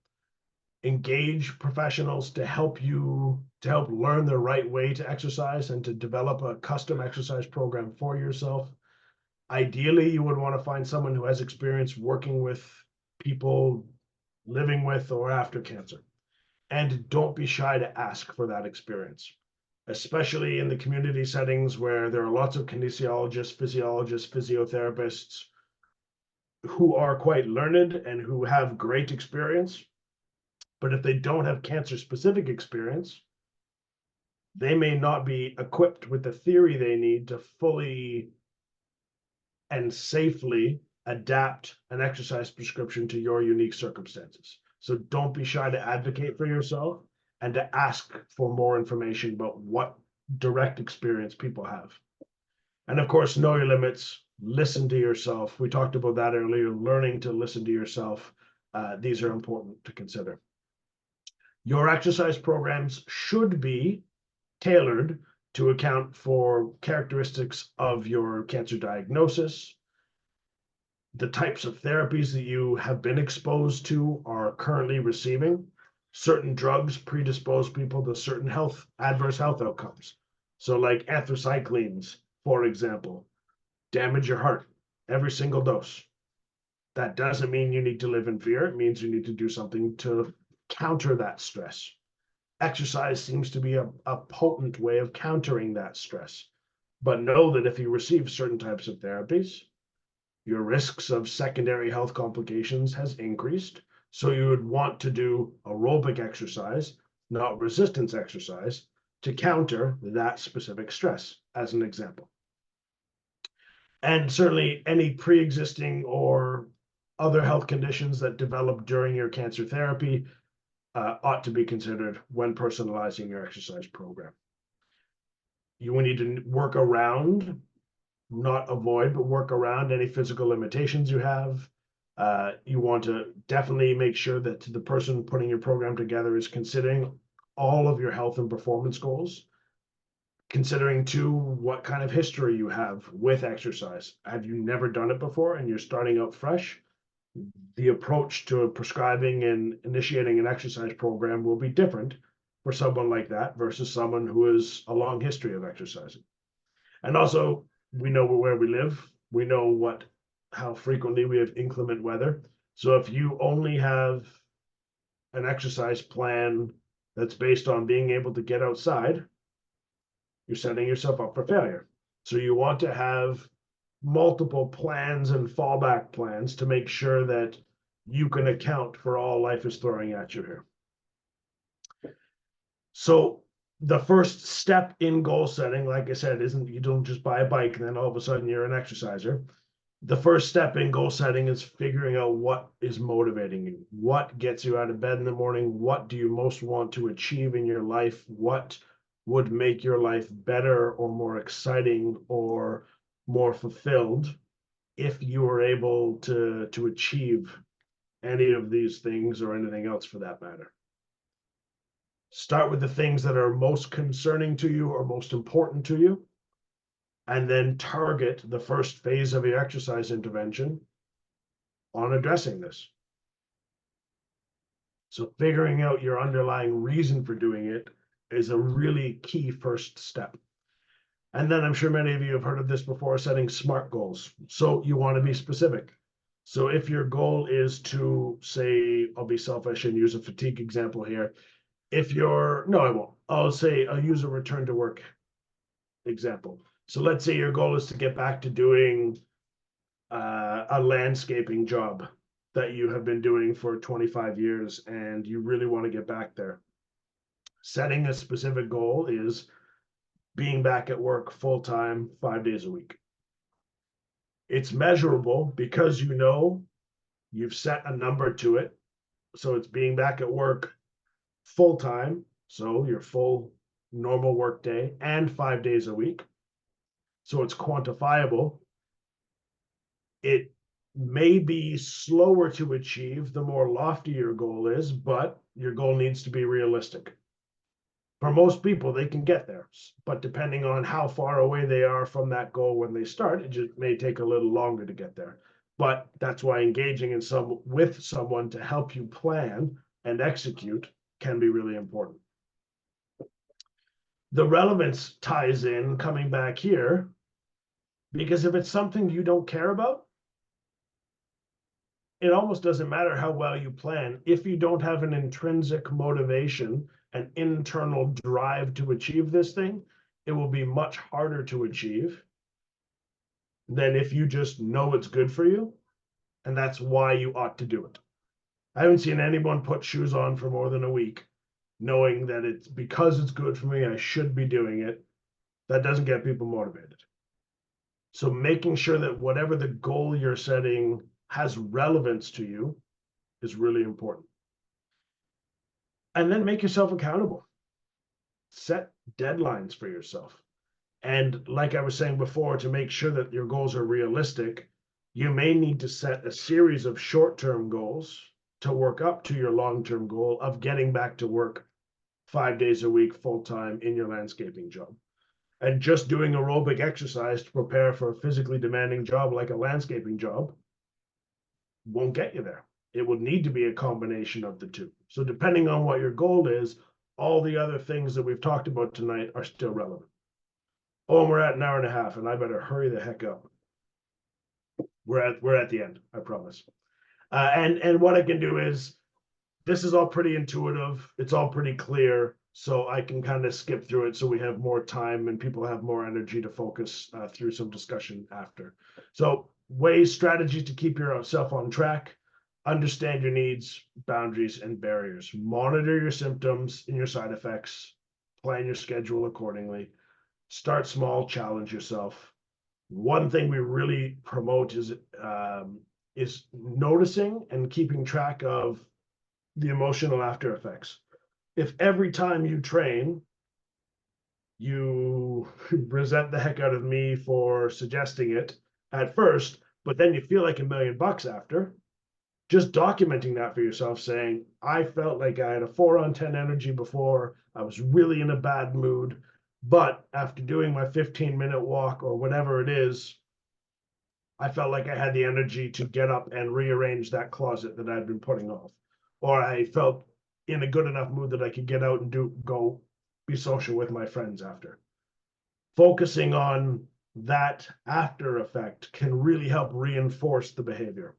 engage professionals to help learn the right way to exercise and to develop a custom exercise program for yourself. Ideally, you would want to find someone who has experience working with people living with or after cancer. And don't be shy to ask for that experience, especially in the community settings where there are lots of kinesiologists, physiologists, physiotherapists who are quite learned and who have great experience. But if they don't have cancer-specific experience, they may not be equipped with the theory they need to fully and safely adapt an exercise prescription to your unique circumstances. So don't be shy to advocate for yourself and to ask for more information about what direct experience people have. And of course, know your limits, listen to yourself. We talked about that earlier, learning to listen to yourself. These are important to consider. Your exercise programs should be tailored to account for characteristics of your cancer diagnosis, the types of therapies that you have been exposed to or currently receiving. Certain drugs predispose people to certain adverse health outcomes. So like anthracyclines, for example, damage your heart every single dose. That doesn't mean you need to live in fear. It means you need to do something to counter that stress. Exercise seems to be a potent way of countering that stress. But know that if you receive certain types of therapies, your risks of secondary health complications has increased. So you would want to do aerobic exercise, not resistance exercise, to counter that specific stress, as an example. And certainly any pre-existing or other health conditions that develop during your cancer therapy ought to be considered when personalizing your exercise program. You will need to work around, not avoid, but work around any physical limitations you have. You want to definitely make sure that the person putting your program together is considering all of your health and performance goals, considering too what kind of history you have with exercise. Have you never done it before and you're starting out fresh? The approach to prescribing and initiating an exercise program will be different for someone like that versus someone who has a long history of exercising. And also, we know where we live. We know how frequently we have inclement weather. So if you only have an exercise plan that's based on being able to get outside, you're setting yourself up for failure. So you want to have multiple plans and fallback plans to make sure that you can account for all life is throwing at you here. So the first step in goal setting, like I said, isn't you don't just buy a bike and then all of a sudden you're an exerciser. The first step in goal setting is figuring out what is motivating you, what gets you out of bed in the morning, what do you most want to achieve in your life, what would make your life better or more exciting or more fulfilled if you were able to achieve any of these things or anything else for that matter. Start with the things that are most concerning to you or most important to you, and then target the first phase of your exercise intervention on addressing this. So figuring out your underlying reason for doing it is a really key first step. And then I'm sure many of you have heard of this before, setting SMART goals. So you want to be specific. So if your goal is to say, I'll be selfish and use a fatigue example here. No, I won't. I'll use a return to work example. So let's say your goal is to get back to doing a landscaping job that you have been doing for 25 years and you really want to get back there. Setting a specific goal is being back at work full-time, 5 days a week. It's measurable because you know you've set a number to it. So it's being back at work full-time, so your full normal work day and 5 days a week. So it's quantifiable. It may be slower to achieve the more lofty your goal is, but your goal needs to be realistic. For most people, they can get there, but depending on how far away they are from that goal when they start, it just may take a little longer to get there. But that's why engaging with someone to help you plan and execute can be really important. The relevance ties in coming back here, because if it's something you don't care about, it almost doesn't matter how well you plan. If you don't have an intrinsic motivation, an internal drive to achieve this thing, it will be much harder to achieve than if you just know it's good for you, and that's why you ought to do it. I haven't seen anyone put shoes on for more than a week, knowing that it's because it's good for me, I should be doing it. That doesn't get people motivated. So making sure that whatever the goal you're setting has relevance to you is really important. And then make yourself accountable. Set deadlines for yourself. And like I was saying before, to make sure that your goals are realistic, you may need to set a series of short-term goals to work up to your long-term goal of getting back to work 5 days a week, full-time in your landscaping job. And just doing aerobic exercise to prepare for a physically demanding job like a landscaping job won't get you there. It would need to be a combination of the two. So depending on what your goal is, all the other things that we've talked about tonight are still relevant. Oh, and we're at an hour and a half, and I better hurry the heck up. We're at the end, I promise. And what I can do is, this is all pretty intuitive. It's all pretty clear, so I can kind of skip through it so we have more time and people have more energy to focus through some discussion after. So ways, strategies to keep yourself on track. Understand your needs, boundaries, and barriers. Monitor your symptoms and your side effects. Plan your schedule accordingly. Start small, challenge yourself. One thing we really promote is noticing and keeping track of the emotional after effects. If every time you train, you resent the heck out of me for suggesting it at first, but then you feel like $1,000,000 after, just documenting that for yourself, saying, I felt like I had a 4 on 10 energy before, I was really in a bad mood, but after doing my 15-minute walk or whatever it is, I felt like I had the energy to get up and rearrange that closet that I'd been putting off. Or I felt in a good enough mood that I could get out and go be social with my friends after. Focusing on that after effect can really help reinforce the behavior.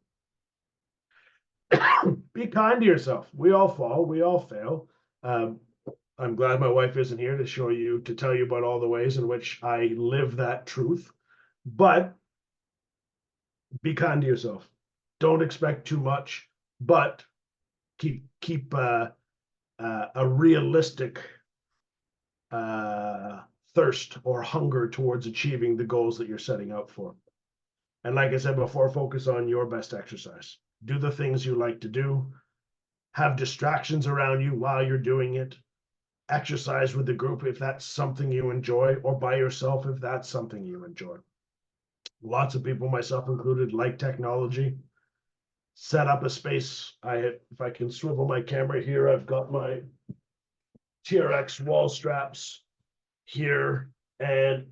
Be kind to yourself. We all fall, we all fail. I'm glad my wife isn't here to tell you about all the ways in which I live that truth. But be kind to yourself. Don't expect too much, but keep a realistic thirst or hunger towards achieving the goals that you're setting out for. And like I said before, focus on your best exercise. Do the things you like to do. Have distractions around you while you're doing it. Exercise with the group if that's something you enjoy, or by yourself if that's something you enjoy. Lots of people, myself included, like technology. Set up a space. If I can swivel my camera here, I've got my TRX wall straps here and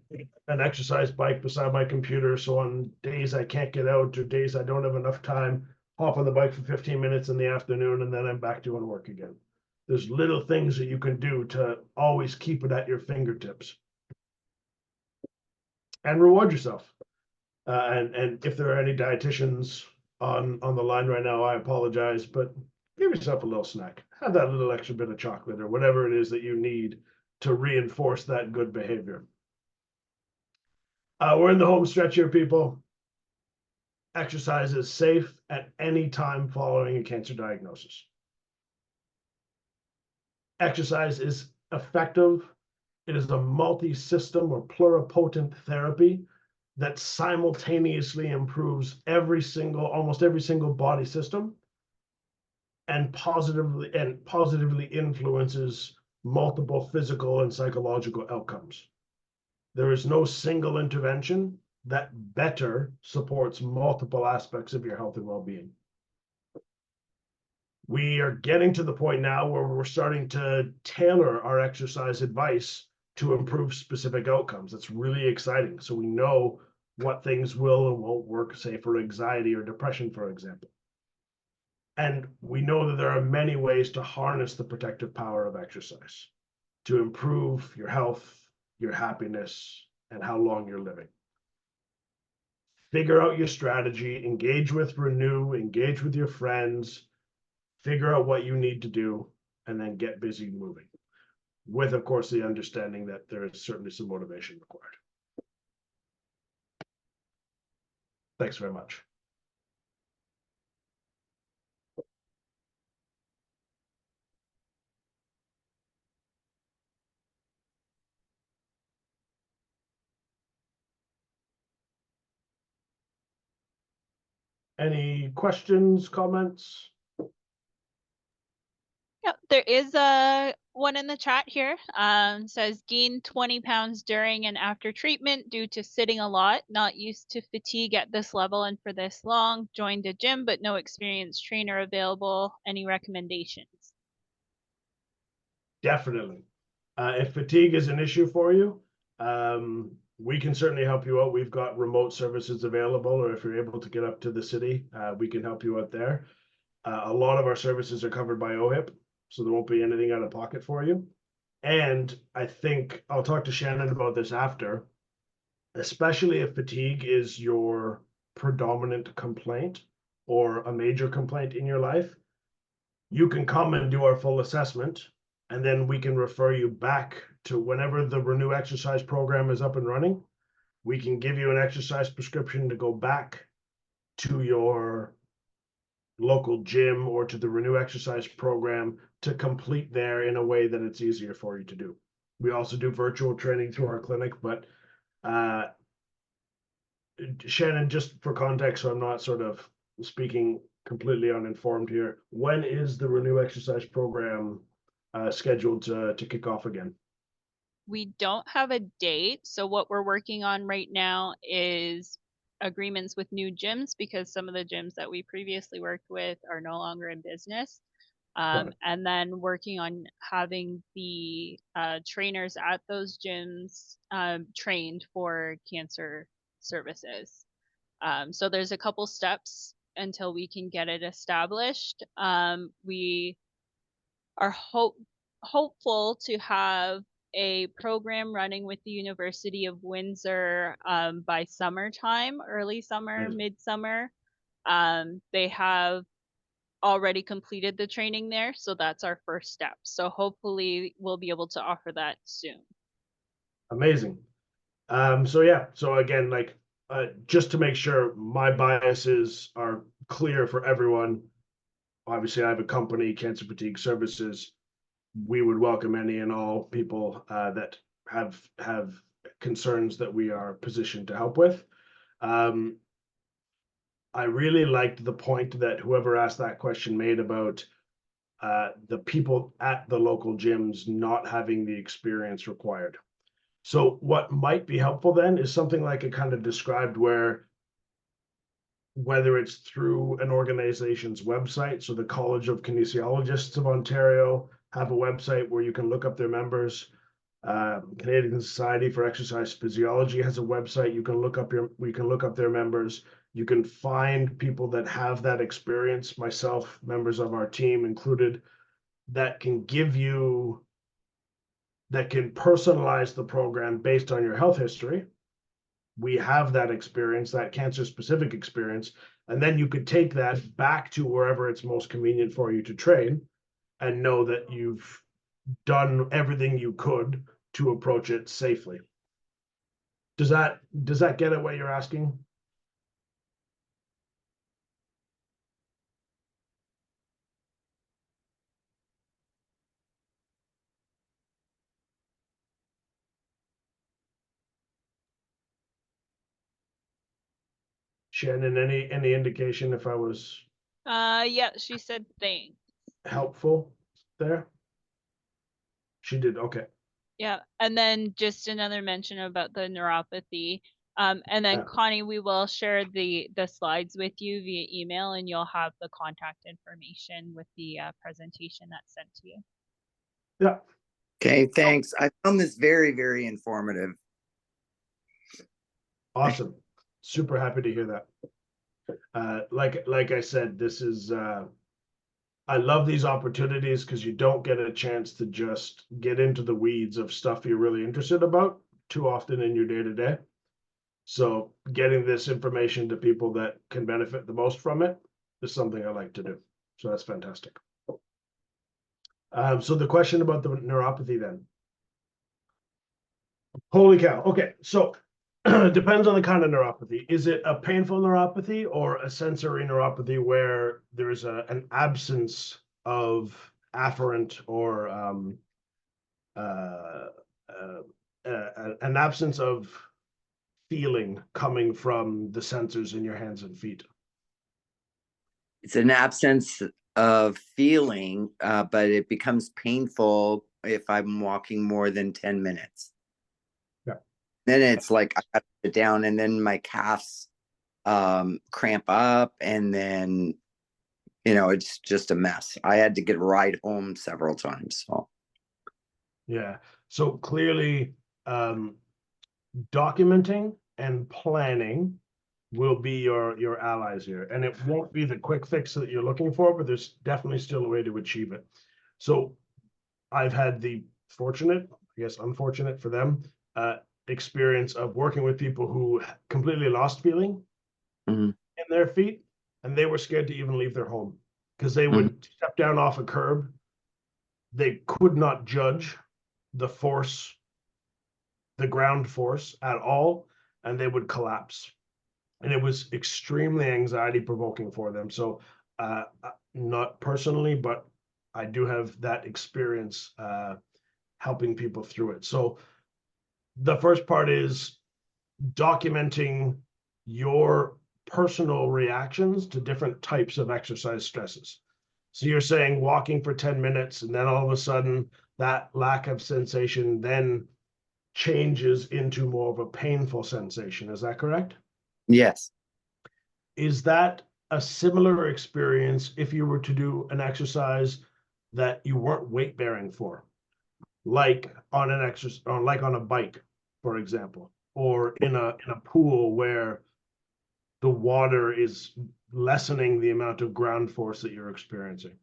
an exercise bike beside my computer. So on days I can't get out or days I don't have enough time, hop on the bike for 15 minutes in the afternoon, and then I'm back doing work again. There's little things that you can do to always keep it at your fingertips. And reward yourself. And if there are any dietitians on the line right now, I apologize, but give yourself a little snack. Have that little extra bit of chocolate or whatever it is that you need to reinforce that good behavior. We're in the home stretch here, people. Exercise is safe at any time following a cancer diagnosis. Exercise is effective. It is a multi-system or pluripotent therapy that simultaneously improves almost every single body system and positively influences multiple physical and psychological outcomes. There is no single intervention that better supports multiple aspects of your health and well-being. We are getting to the point now where we're starting to tailor our exercise advice to improve specific outcomes. That's really exciting. So we know what things will and won't work, say for anxiety or depression, for example. And we know that there are many ways to harness the protective power of exercise to improve your health, your happiness, and how long you're living. Figure out your strategy, engage with Renew, engage with your friends, figure out what you need to do, and then get busy moving. With, of course, the understanding that there is certainly some motivation required. Thanks very much. Any questions, comments? Yeah, there is one in the chat here. Says gained 20 pounds during and after treatment due to sitting a lot, not used to fatigue at this level and for this long. Joined a gym, but no experienced trainer available. Any recommendations? Definitely. If fatigue is an issue for you, we can certainly help you out. We've got remote services available, or if you're able to get up to the city, we can help you out there. A lot of our services are covered by OHIP, so there won't be anything out of pocket for you. And I think I'll talk to Shannon about this after, especially if fatigue is your predominant complaint or a major complaint in your life. You can come and do our full assessment, and then we can refer you back to whenever the Renew Exercise program is up and running. We can give you an exercise prescription to go back to your local gym or to the Renew Exercise program to complete there in a way that it's easier for you to do. We also do virtual training through our clinic, but Shannon, just for context, so I'm not sort of speaking completely uninformed here, when is the Renew Exercise program scheduled to kick off again? We don't have a date. So what we're working on right now is agreements with new gyms, because some of the gyms that we previously worked with are no longer in business. And then working on having the trainers at those gyms trained for cancer services. So there's a couple steps until we can get it established. We are hopeful to have a program running with the University of Windsor by summertime, early summer, midsummer. They have already completed the training there, so that's our first step. So hopefully we'll be able to offer that soon. Amazing. So yeah, so again, like just to make sure my biases are clear for everyone, obviously I have a company, Cancer Fatigue Services. We would welcome any and all people that have concerns that we are positioned to help with. I really liked the point that whoever asked that question made about the people at the local gyms not having the experience required. So what might be helpful then is something like it kind of described, where whether it's through an organization's website, so the College of Kinesiologists of Ontario have a website where you can look up their members. Canadian Society for Exercise Physiology has a website. We can look up their members. You can find people that have that experience, myself, members of our team included, that can personalize the program based on your health history. We have that experience, that cancer specific experience, and then you could take that back to wherever it's most convenient for you to train and know that you've done everything you could to approach it safely. Does that get at what you're asking? Shannon, any indication if I was Yeah, she said thanks. helpful there? She did, okay. Yeah, and then just another mention about the neuropathy. And then Yeah. Connie, we will share the slides with you via email, and you'll have the contact information with the presentation that's sent to you. Yeah. Okay, thanks. I found this very, very informative. Awesome. Super happy to hear that. Like I said, this is I love these opportunities because you don't get a chance to just get into the weeds of stuff you're really interested about too often in your day-to-day. So getting this information to people that can benefit the most from it is something I like to do. So that's fantastic. So the question about the neuropathy then. Holy cow. Okay, so depends on the kind of neuropathy. Is it a painful neuropathy or a sensory neuropathy where there's an absence of afferent or an absence of feeling coming from the sensors in your hands and feet? It's an absence of feeling, but it becomes painful if I'm walking more than 10 minutes. Yeah. Then it's like I got to sit down, and then my calves cramp up, and then it's just a mess. I had to get a ride home several times. So Yeah. So clearly, documenting and planning will be your allies here, and it won't be the quick fix that you're looking for, but there's definitely still a way to achieve it. So I've had the fortunate, I guess unfortunate for them, experience of working with people who completely lost feeling Mhm. in their feet, and they were scared to even leave their home because they Mm-hmm. would step down off a curb. They could not judge the force, the ground force at all, and they would collapse. And it was extremely anxiety provoking for them. So, not personally, but I do have that experience helping people through it. So, the first part is documenting your personal reactions to different types of exercise stresses. So, you're saying walking for 10 minutes, and then all of a sudden, that lack of sensation then changes into more of a painful sensation. Is that correct? Yes. Is that a similar experience if you were to do an exercise that you weren't weight bearing for, like on an exercise, or like on a bike, for example, or in a pool where the water is lessening the amount of ground force that you're experiencing?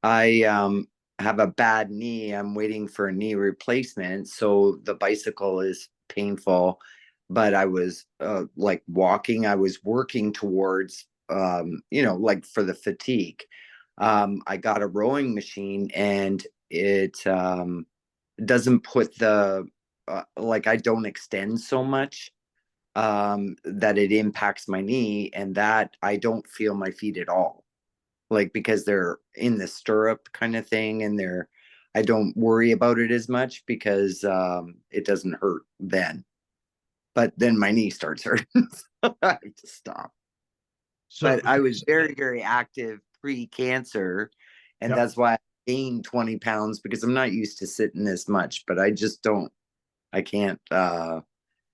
I have a bad knee. I'm waiting for a knee replacement, so the bicycle is painful. But I was like walking. I was working towards like for the fatigue. I got a rowing machine, and it doesn't put the like I don't extend so much that it impacts my knee, and that I don't feel my feet at all, like because they're in the stirrup kind of thing, and I don't worry about it as much because it doesn't hurt then. But then my knee starts hurting. So I have to stop. So, But I was very, very active pre-cancer, and yep. that's why I gained 20 pounds, because I'm not used to sitting this much, but I can't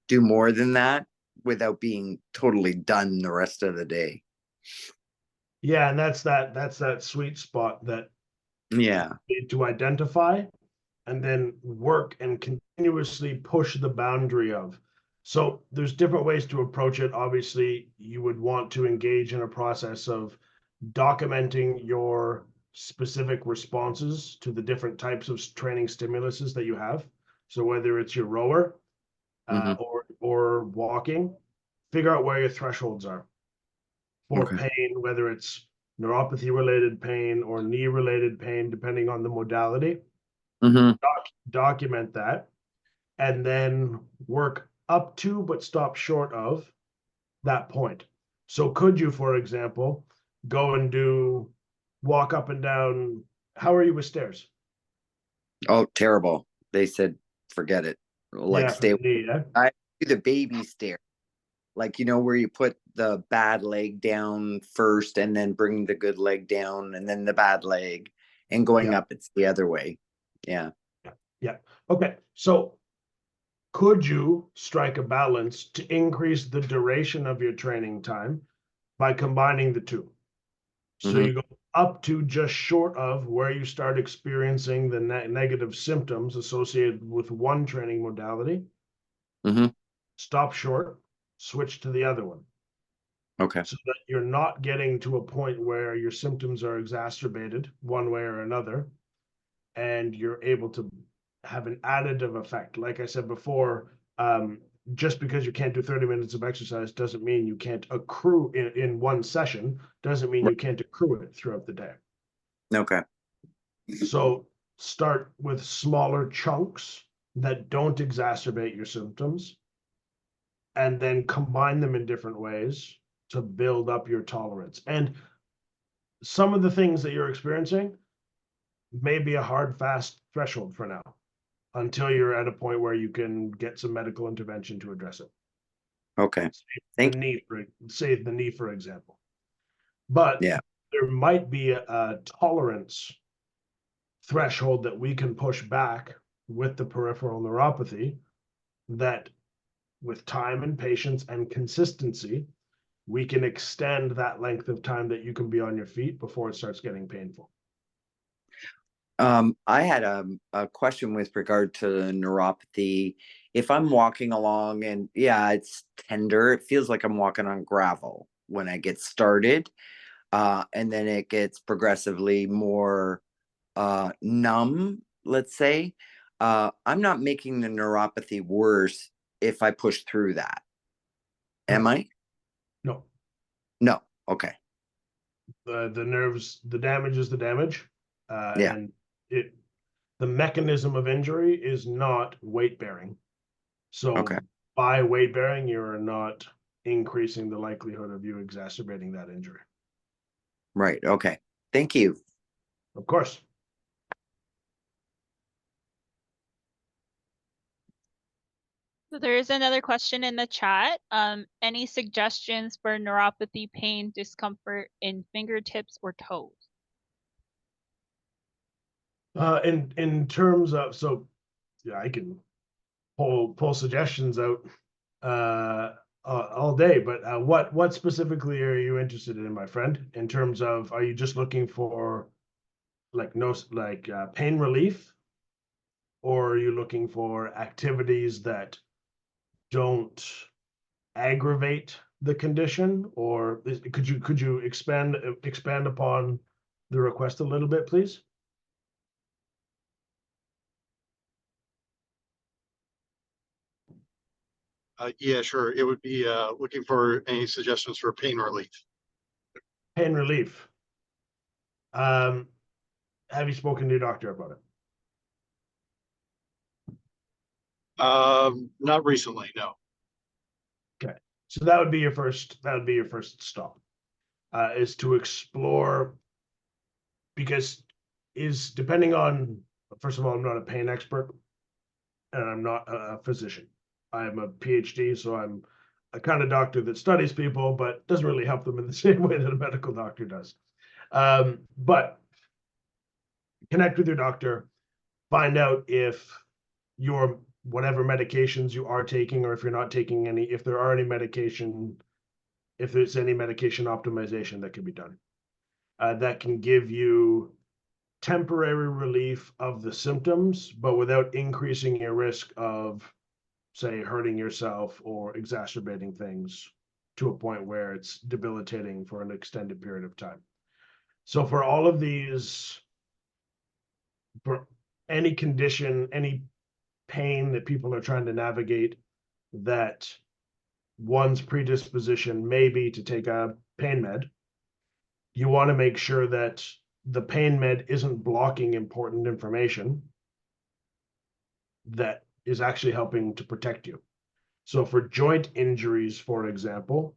do more than that without being totally done the rest of the day. Yeah, and that's that sweet spot that Yeah. you need to identify and then work and continuously push the boundary of. So there's different ways to approach it. Obviously, you would want to engage in a process of documenting your specific responses to the different types of training stimuluses that you have. So whether it's your rower Mhm. or walking, figure out where your thresholds are for Okay. pain, whether it's neuropathy related pain or knee related pain, depending on the modality. Hmm. Document that, and then work up to but stop short of that point. So could you, for example, go and walk up and down? How are you with stairs? Oh, terrible. They said, forget it. Like, Yeah, for stay. the knee, yeah. I do the baby stair, like, where you put the bad leg down first and then bring the good leg down and then the bad leg, and going Yeah. up, it's the other way. Yeah. Yeah. Okay. So could you strike a balance to increase the duration of your training time by combining the two? So Hmm. you go up to just short of where you start experiencing the negative symptoms associated with one training modality, Hmm. stop short, switch to the other one. Okay. So that you're not getting to a point where your symptoms are exacerbated one way or another, and you're able to have an additive effect. Like I said before, just because you can't do 30 minutes of exercise doesn't mean you can't accrue in one session, doesn't mean you can't accrue it throughout the day. Okay. So start with smaller chunks that don't exacerbate your symptoms, and then combine them in different ways to build up your tolerance. And some of the things that you're experiencing may be a hard, fast threshold for now until you're at a point where you can get some medical intervention to address it. Okay. The Thank knee, say the knee, for example. But Yeah. there might be a tolerance threshold that we can push back with the peripheral neuropathy that with time and patience and consistency, we can extend that length of time that you can be on your feet before it starts getting painful. I had a question with regard to the neuropathy. If I'm walking along and yeah, it's tender, it feels like I'm walking on gravel when I get started. And then it gets progressively more numb, let's say. I'm not making the neuropathy worse if I push through that. Am I? No, No. Okay. the nerves, the damage is the damage. Yeah. And the mechanism of injury is not weight bearing. So Okay. by weight bearing, you're not increasing the likelihood of you exacerbating that injury. Right. Okay. Thank you. Of course. So there is another question in the chat. Any suggestions for neuropathy, pain, discomfort in fingertips or toes? In terms of, so yeah, I can pull suggestions out all day, but what specifically are you interested in, my friend? In terms of, are you just looking for like pain relief, or are you looking for activities that don't aggravate the condition, or could you expand upon the request a little bit, please? Yeah, sure. It would be looking for any suggestions for pain relief. Pain relief. Have you spoken to your doctor about it? Not recently, no. Okay, so that would be your first. That would be your first stop, is to explore, because is depending on. First of all, I'm not a pain expert, and I'm not a physician. I'm a PhD, so I'm a kind of doctor that studies people, but doesn't really help them in the same way that a medical doctor does. But connect with your doctor, find out if your whatever medications you are taking, or if you're not taking any, if there are any medication, if there's any medication optimization that can be done, that can give you temporary relief of the symptoms, but without increasing your risk of, say, hurting yourself or exacerbating things to a point where it's debilitating for an extended period of time. So for all of these, for any condition, any pain that people are trying to navigate, that one's predisposition may be to take a pain med, you want to make sure that the pain med isn't blocking important information that is actually helping to protect you. So for joint injuries, for example,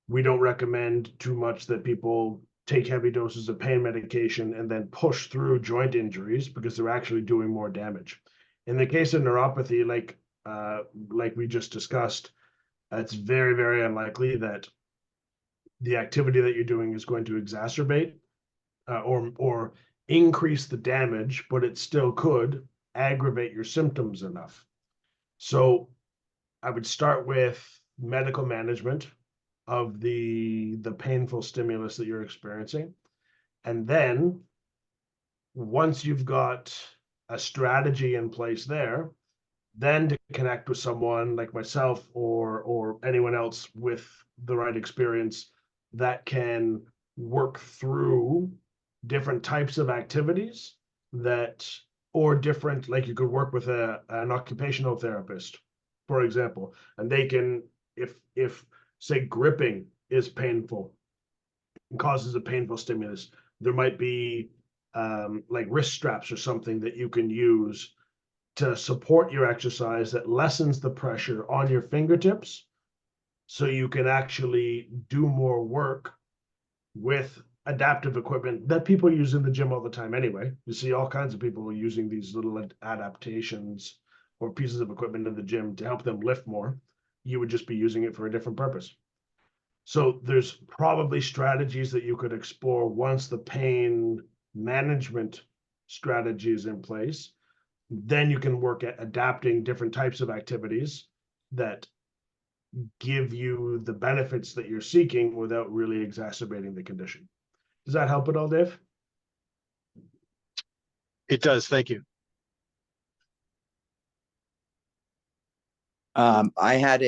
we don't recommend too much that people take heavy doses of pain medication and then push through joint injuries, because they're actually doing more damage. In the case of neuropathy, like we just discussed, it's very, very unlikely that the activity that you're doing is going to exacerbate or increase the damage, but it still could aggravate your symptoms enough. So I would start with medical management of the painful stimulus that you're experiencing. And then once you've got a strategy in place there, then to connect with someone like myself or anyone else with the right experience that can work through different types of activities that, or different, like you could work with an occupational therapist, for example, and they can, if say gripping is painful and causes a painful stimulus, there might be like wrist straps or something that you can use to support your exercise that lessens the pressure on your fingertips, so you can actually do more work with adaptive equipment that people use in the gym all the time anyway. You see all kinds of people using these little adaptations or pieces of equipment in the gym to help them lift more. You would just be using it for a different purpose. So there's probably strategies that you could explore once the pain management strategy is in place. Then you can work at adapting different types of activities that give you the benefits that you're seeking without really exacerbating the condition. Does that help at all, Dave? It does. Thank you. I had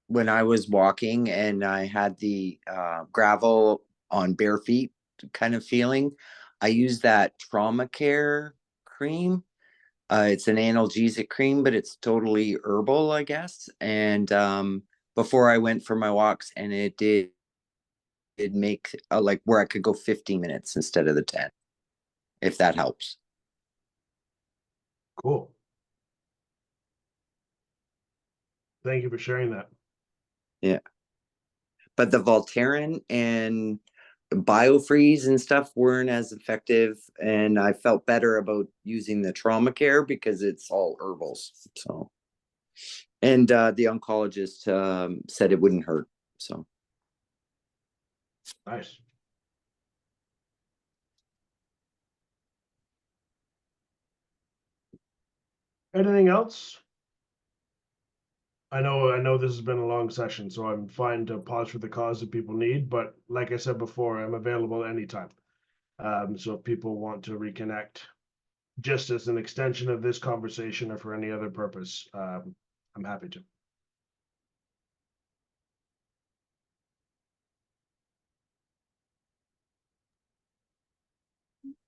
when I was walking and I had the gravel on bare feet kind of feeling, I used that Trauma Care cream. It's an analgesic cream, but it's totally herbal, I guess. And before I went for my walks, and it make like where I could go 15 minutes instead of the 10, if that helps. Cool. Thank you for sharing that. Yeah. But the Voltaren and Biofreeze and stuff weren't as effective, and I felt better about using the Trauma Care because it's all herbals. So, and the oncologist said it wouldn't hurt. So Nice. Anything else? I know this has been a long session, so I'm fine to pause for the cause if people need, but like I said before, I'm available anytime. So if people want to reconnect, just as an extension of this conversation or for any other purpose, I'm happy to.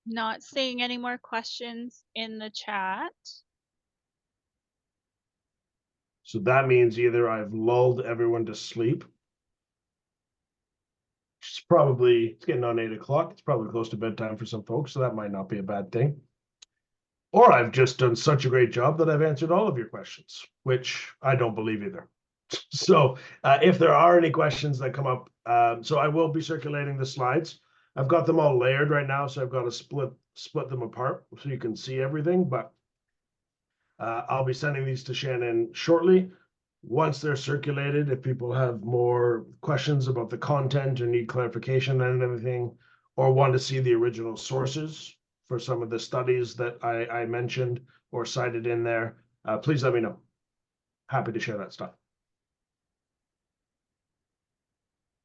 Not seeing any more questions in the chat. So that means either I've lulled everyone to sleep. It's getting on 8 o'clock. It's probably close to bedtime for some folks, so that might not be a bad thing. Or I've just done such a great job that I've answered all of your questions, which I don't believe either. So if there are any questions that come up, so I will be circulating the slides. I've got them all layered right now, so I've got to split them apart so you can see everything, but I'll be sending these to Shannon shortly. Once they're circulated, if people have more questions about the content or need clarification and everything, or want to see the original sources for some of the studies that I mentioned or cited in there, please let me know. Happy to share that stuff.